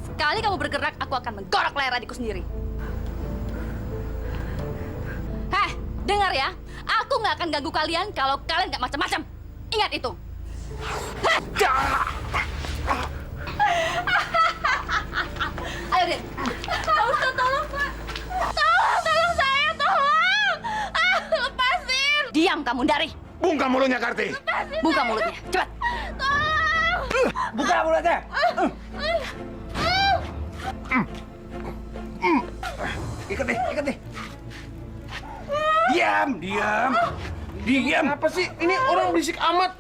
Sekali kamu bergerak, aku akan menggorok leher adikku sendiri. Dengar ya. Aku nggak akan ganggu kalian kalau kalian nggak macam-macam. Ingat itu. Ayo, Din. Pak Ustadz, tolong, Pak. Tolong saya, tolong. Lepasin. Diam kamu, Dari. Buka mulutnya, Karti. Buka mulutnya, cepat. Tolong. Buka mulutnya. Ikat deh. Diam. Apa sih? Ini orang berisik amat.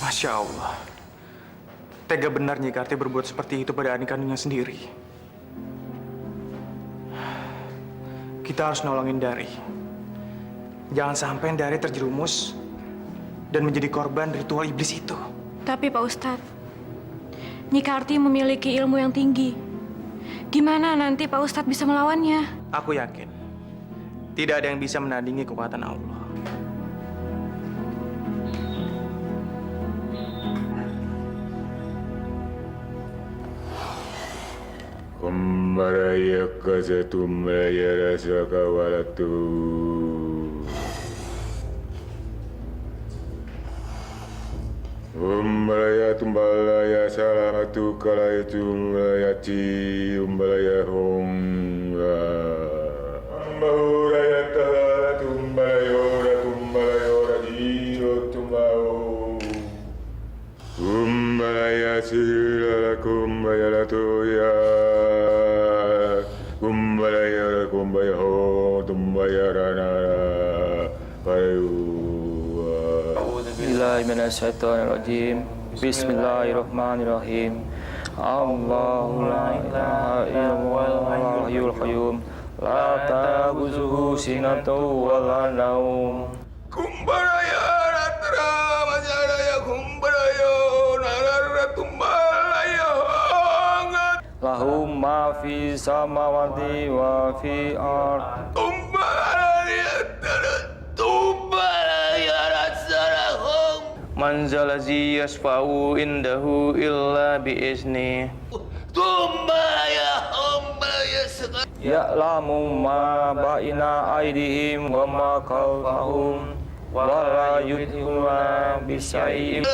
Masya Allah. Tega benar Nyi Karti berbuat seperti itu pada adik kandungnya sendiri. Kita harus nolongin Dari. Jangan sampai Dari terjerumus dan menjadi korban ritual iblis itu. Tapi Pak Ustadz, Nyi Karti memiliki ilmu yang tinggi. Gimana nanti Pak Ustadz bisa melawannya? Aku yakin tidak ada yang bisa menandingi kekuatan Allah. Kumbaraya kasatumaya rasa kawalatu. Umbalaya tumbalaya salamatu kalaya tumbalayati umbalaya honga. Ambahuraya tahala tumbalayora tumbalayora jiro tumbao. Umbalaya silala kumbayala toya. Kumbalaya kumbaya ho tumbaya ranara payu. Bismillahirrahmanirrahim. Bismillahirrahmanirrahim. Allahu la ilaha illallah hayyul qayyum. La ta'khuzuhu sinatun wa la naum. Kumbaraya ratra masyaraya kumbaraya narara tumbalaya hangat. Lahu ma fi samawati wa fi ard. Kumbaraya tumbalaya ratsara hong. Man zalazi yasfa'u indahu illa bi'izni. Tumbalaya humbalaya sekali. Ya'lamu ma baina aydihim wa ma khalfahum wa la yuhituna bi syai'in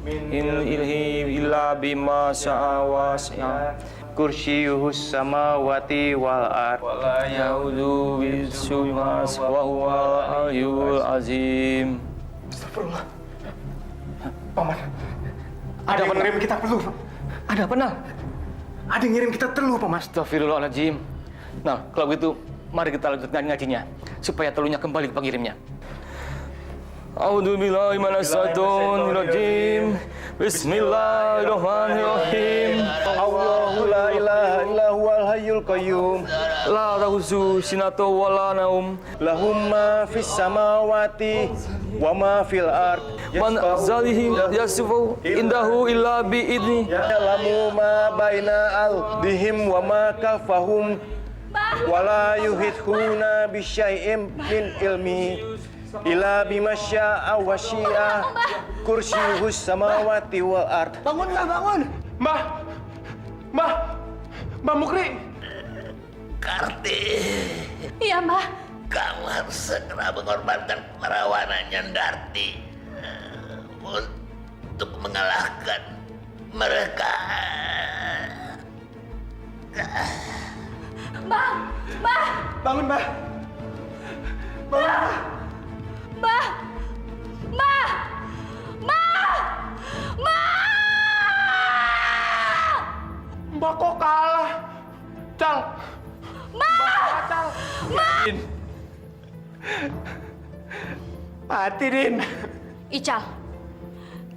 min ilmihi illa bima syaa wasi'a Kursiyuhus samawati wal ard. wa la ya'udu bisumas wa huwal aliyyul azim. Astagfirullah. Paman. Ada yang ngirim kita perlu. Ada apa, Nal? Ada yang ngirim kita perlu, Paman. Astagfirullahaladzim. Nah, kalau gitu, mari kita lanjutkan ngajinya supaya telunya kembali ke pengirimnya. A'udzubillahi minasyaitonir rajim. Bismillahirrahmanirrahim. Allahu la ilaha illa huwal hayyul qayyum. La ta'khuzuhu sinatun wa la naum. Lahum ma fis samawati wa ma fil ard. Man zalihi yasifu indahu illa bi'idni. Ya'lamu ma baina aldihim wa ma kafahum wa la yuhithuna bi syai'in min ilmi illa bima syaa wa syi'a kursiyuhus samawati wal ard. Bangun. Mbah Mukri. Karti, Iya, Mbah. kamu harus segera mengorbankan perawanannya Darti untuk mengalahkan mereka. Mbah! Bangun, Mbah. Mbah! Mbah! Mbah kok kalah? Cal. Cal. Mati, Din. Ical,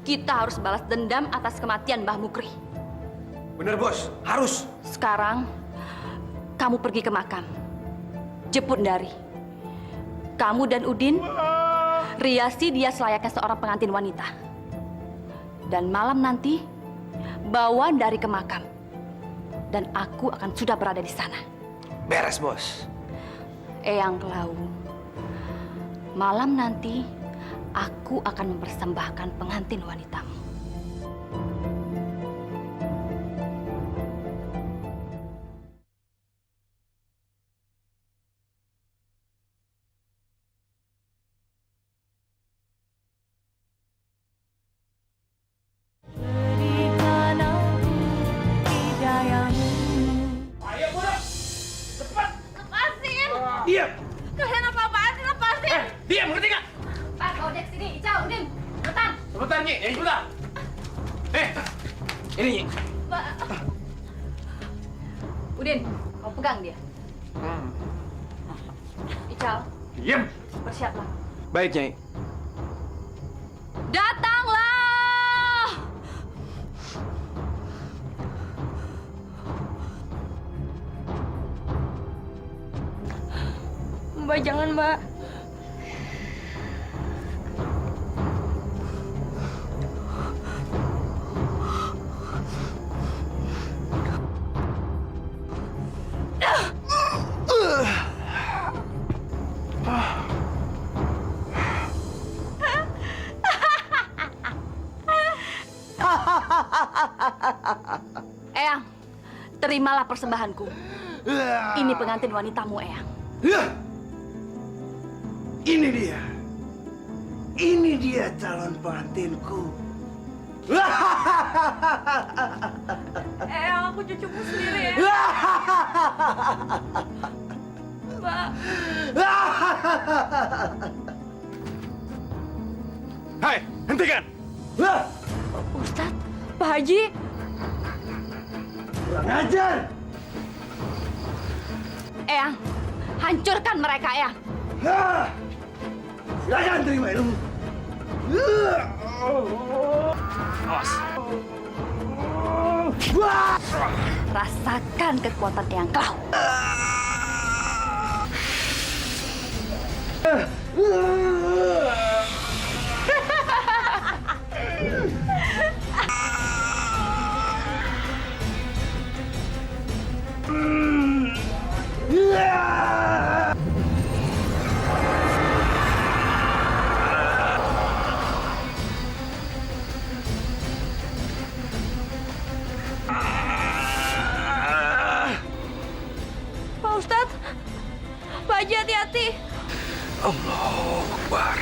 kita harus balas dendam atas kematian Mbah Mukri. Bener, Bos. Harus. Sekarang, kamu pergi ke makam. Jemput Dari. Kamu dan Udin, riasi dia selayaknya seorang pengantin wanita. Dan malam nanti, bawa Dari ke makam. Dan aku akan sudah berada di sana. Beres, Bos. Eyang Klau, malam nanti aku akan mempersembahkan pengantin wanitamu. Berikan aku Ini, Nyi. Udin, kau pegang dia. Ical, Diam. bersiaplah. Baik, Nyai. Datanglah! Mbak, jangan, Mbak. Eyang, terimalah persembahanku. Ini pengantin wanitamu, Eyang. Ini dia. Ini dia calon pengantinku. Aku cucuku sendiri ya. Mbak. Hai, hentikan. Ustadz, Pak Haji. Kurang ajar. Eyang, hancurkan mereka, Eyang. Silakan terima ilmu. Awas. Rasakan kekuatan Eyang Klau. Pak Ustadz. Pak Haji, hati-hati. Allahu Akbar.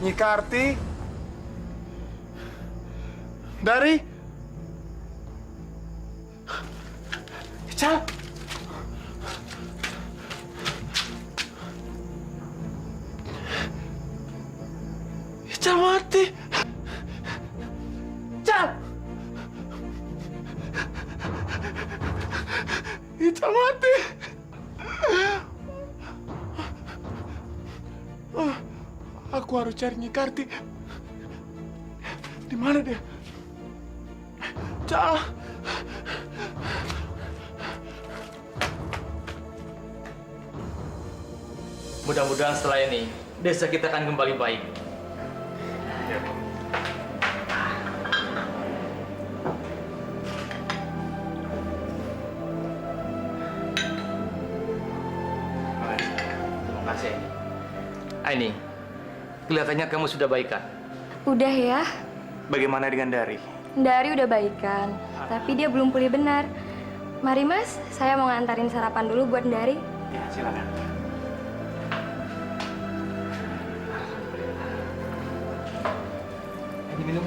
Nyi Karti dari Ical. Ical mati. Ical. Ical mati. Aku harus cari Nyi Karti. Di mana dia? Cal. Mudah-mudahan setelah ini desa kita akan kembali baik. Terima kasih. Aini, kelihatannya kamu sudah baikan. Udah ya. Bagaimana dengan Dari? Dari udah baikan, tapi dia belum pulih benar. Mari Mas, saya mau ngantarin sarapan dulu buat Dari. Ya, silakan. Ini minum.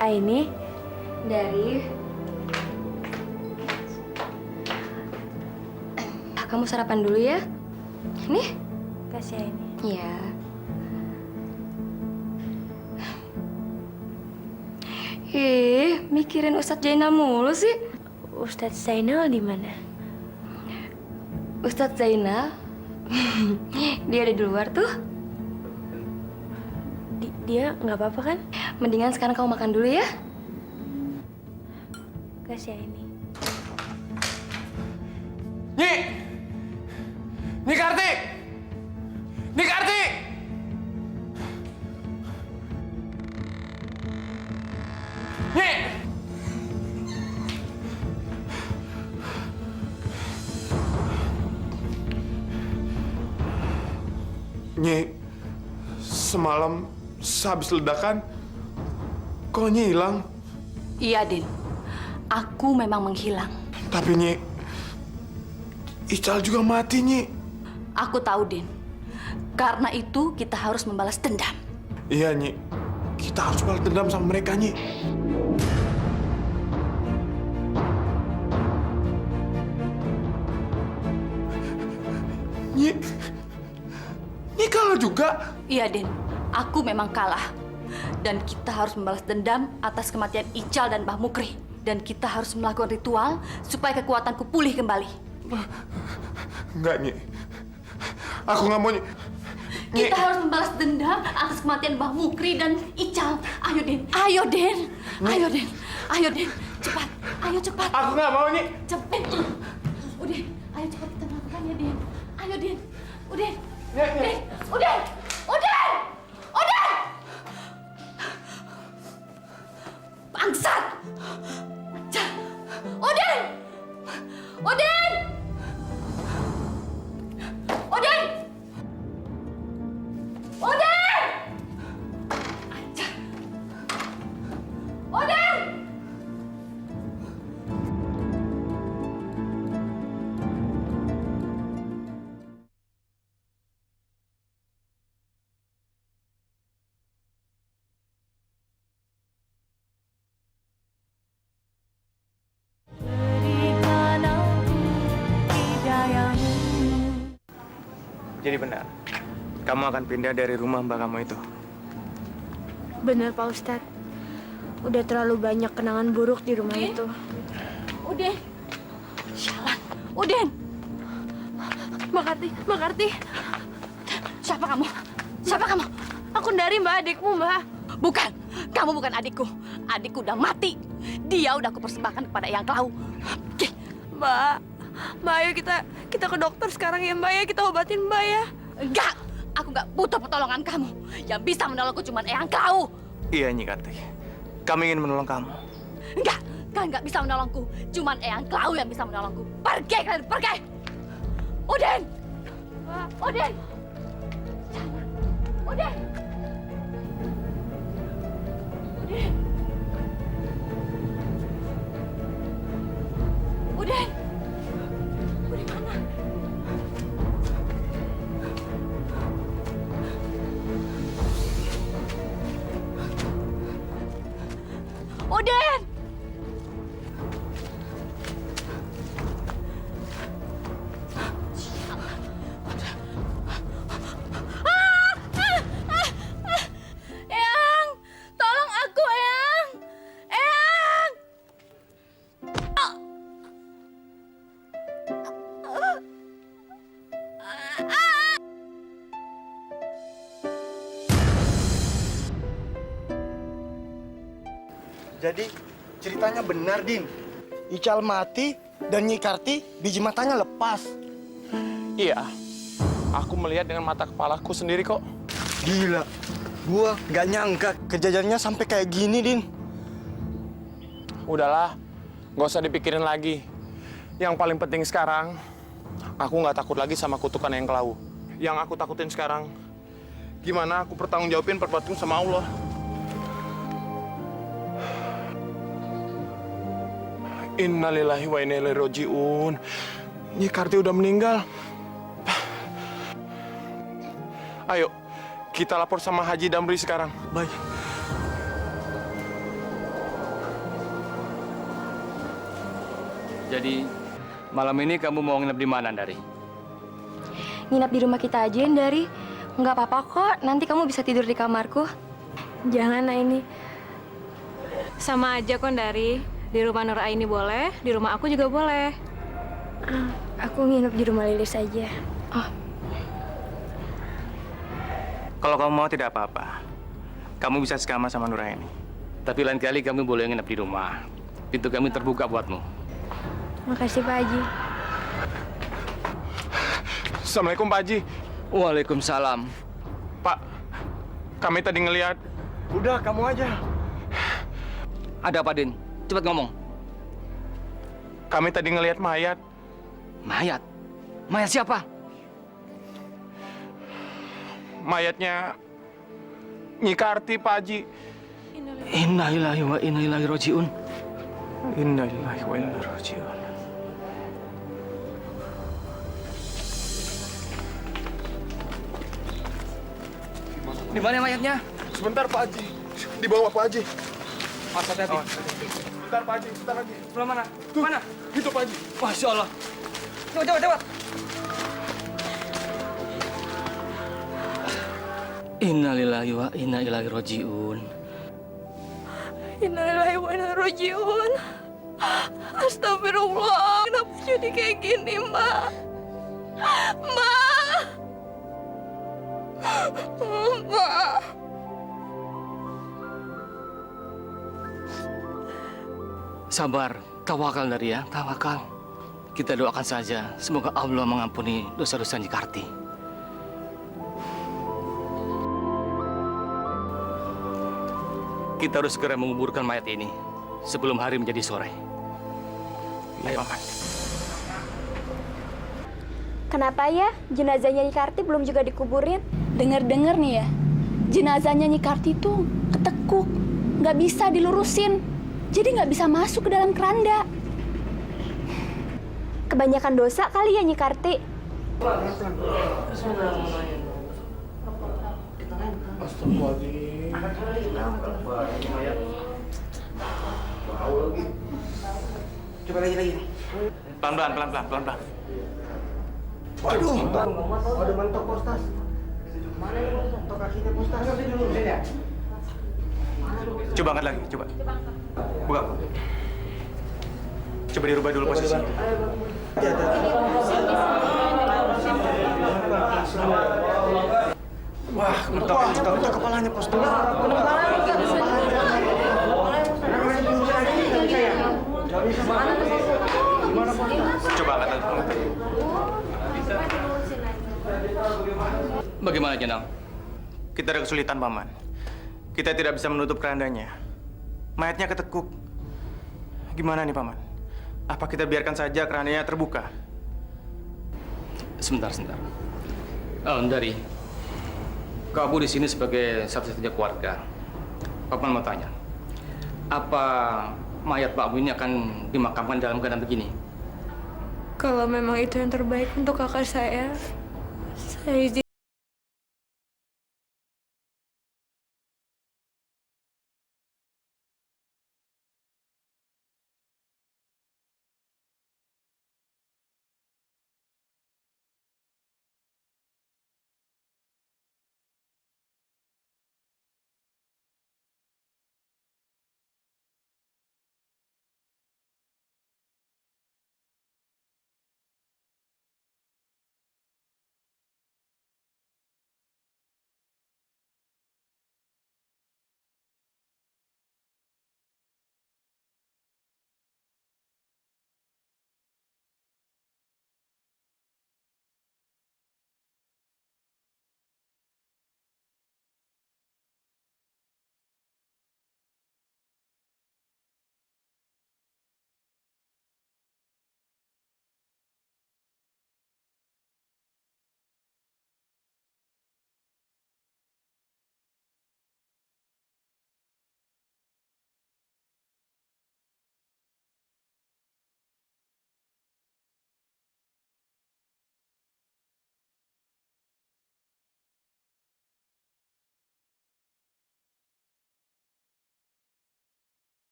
Aini, Dari. Kamu sarapan dulu ya. Nih. Kasih Aini. Iya. Mikirin Ustadz Zainal mulu sih. Ustadz Zainal di mana? Ustadz Zainal? Dia ada di luar tuh. Dia nggak apa-apa kan? Mendingan sekarang kamu makan dulu ya. Kasih Aini. Nyi! Nyi Karti! Nyi Karti! Nyi! Nyi, semalam sehabis ledakan, kok Nyi hilang? Iya, Din. Aku memang menghilang. Tapi Nyi, Ical juga mati, Nyi. Aku tahu, Din. Karena itu kita harus membalas dendam. Iya, Nyi. Kita harus balas dendam sama mereka, Nyi. Nyi kalah juga. Iya, Din. Aku memang kalah. Dan kita harus membalas dendam atas kematian Ical dan Mbah Mukri. Dan kita harus melakukan ritual supaya kekuatanku pulih kembali. Enggak, Nyi. Aku nggak mau, Nyi. Kita harus membalas dendam atas kematian Mbah Mukri dan Ical. Ayo, Din. Ayo, Din. Ayo, Din. Ayo, Din. Cepat. Ayo, cepat. Aku nggak mau, Nyi. Cepet. Udah. Ayo cepat kita melakukannya, Din. Ayo, Din. Udah. Nyi. Din. Udah. Udah. Udah. Bangsat. Udin! Udin! Udin! Udin! Udin! Jadi benar, kamu akan pindah dari rumah mbak kamu itu. Benar, Pak Ustadz. Udah terlalu banyak kenangan buruk di rumah itu. Udin! Sialan! Udin! Mbak Karti. Siapa kamu? Siapa kamu? Aku dari Mbak, adikmu, Mbak. Bukan! Kamu bukan adikku. Adikku udah mati. Dia udah aku persembahkan kepada Eyang Klau. Mbak, ayo kita ke dokter sekarang ya, Mbak ya. Kita obatin Mbak ya. Enggak! Aku nggak butuh pertolongan kamu. Yang bisa menolongku cuma Eyang Klau. Iya, Nyi Karti. Kami ingin menolong kamu. Enggak! Kalian nggak bisa menolongku. Cuman Eyang Klau yang bisa menolongku. Pergi kalian, pergi! Udin! Udin! Udin! Udin! Udin! Udin mana? Udin! Eyang! Tolong aku, Eyang! Eyang! Jadi ceritanya benar, Din. Ical mati dan Nyi Karti biji matanya lepas. Iya. Aku melihat dengan mata kepalaku sendiri kok. Gila. Gua gak nyangka kejadiannya sampai kayak gini, Din. Udahlah, nggak usah dipikirin lagi. Yang paling penting sekarang, aku nggak takut lagi sama kutukan Eyang Klau. Yang aku takutin sekarang, gimana aku pertanggungjawabin perbuatanku sama Allah. Innalillahi wa inna ilaihi raji'un. Nyi Karti udah meninggal. Ayo, kita lapor sama Haji Damri sekarang. Baik. Jadi, malam ini kamu mau nginep di mana, Dari? Nginap di rumah kita aja, Dari. Nggak apa-apa kok, nanti kamu bisa tidur di kamarku. Jangan, ini. Sama aja kok, Dari. Di rumah Nur Aini boleh, di rumah aku juga boleh. Aku nginep di rumah Lilis aja. Kalau kamu mau tidak apa-apa. Kamu bisa sekamar sama Nuraini. Tapi lain kali kamu boleh nginep di rumah. Pintu kami terbuka buatmu. Makasih, Pak Haji. Assalamualaikum, Pak Haji. Waalaikumsalam. Pak, kami tadi ngelihat. Udah, kamu aja. Ada apa, Din? Cepat ngomong. Kami tadi ngelihat mayat. Mayat? Mayat siapa? mayatnya Nyi Karti, Pak Haji. Innalillahi wa inna ilaihi rajiun. Innalillahi wa inna ilaihi rajiun. Di mana mayatnya? Sebentar, Pak Haji. Di bawah, Pak Haji. Mas, hati-hati. Sebentar, Pak Haji. Sebentar lagi. Sebelah mana? Mana? Itu, Pak Haji. Masya Allah. Cepat. Innalillahi wa inna ilaihi rajiun. Innalillahi wa inna ilaihi rajiun. Astagfirullah, kenapa jadi kayak gini, Mbak? Mbak! Mbak! Sabar, tawakal dari ya, tawakal. Kita doakan saja, semoga Allah mengampuni dosa-dosa Nyi Karti. Kita harus segera menguburkan mayat ini sebelum hari menjadi sore. Ayo, Paman. Kenapa ya jenazahnya Nyi Karti belum juga dikuburin? Dengar-dengar nih ya, jenazahnya Nyi Karti tuh ketekuk, nggak bisa dilurusin, jadi nggak bisa masuk ke dalam keranda. Kebanyakan dosa kali ya Nyi Karti. Coba lagi. Pelan-pelan. Waduh, waduh mentok postas. Mana ya mentok kakinya postas? Nggak bisa dilurusin ya? Coba angkat lagi, coba. Buka. Coba dirubah dulu posisinya. Wah, mentok kepalanya postas. Coba angkat lagi. Bagaimana, Jenang? Kita ada kesulitan, Paman. Kita tidak bisa menutup kerandanya. Mayatnya ketekuk. Gimana nih, Paman? Apa kita biarkan saja kerandanya terbuka? Sebentar. Dari, kamu di sini sebagai satu-satunya keluarga. Paman mau tanya, apa mayat Pak Bu ini akan dimakamkan dalam keadaan begini? Kalau memang itu yang terbaik untuk kakak saya izin.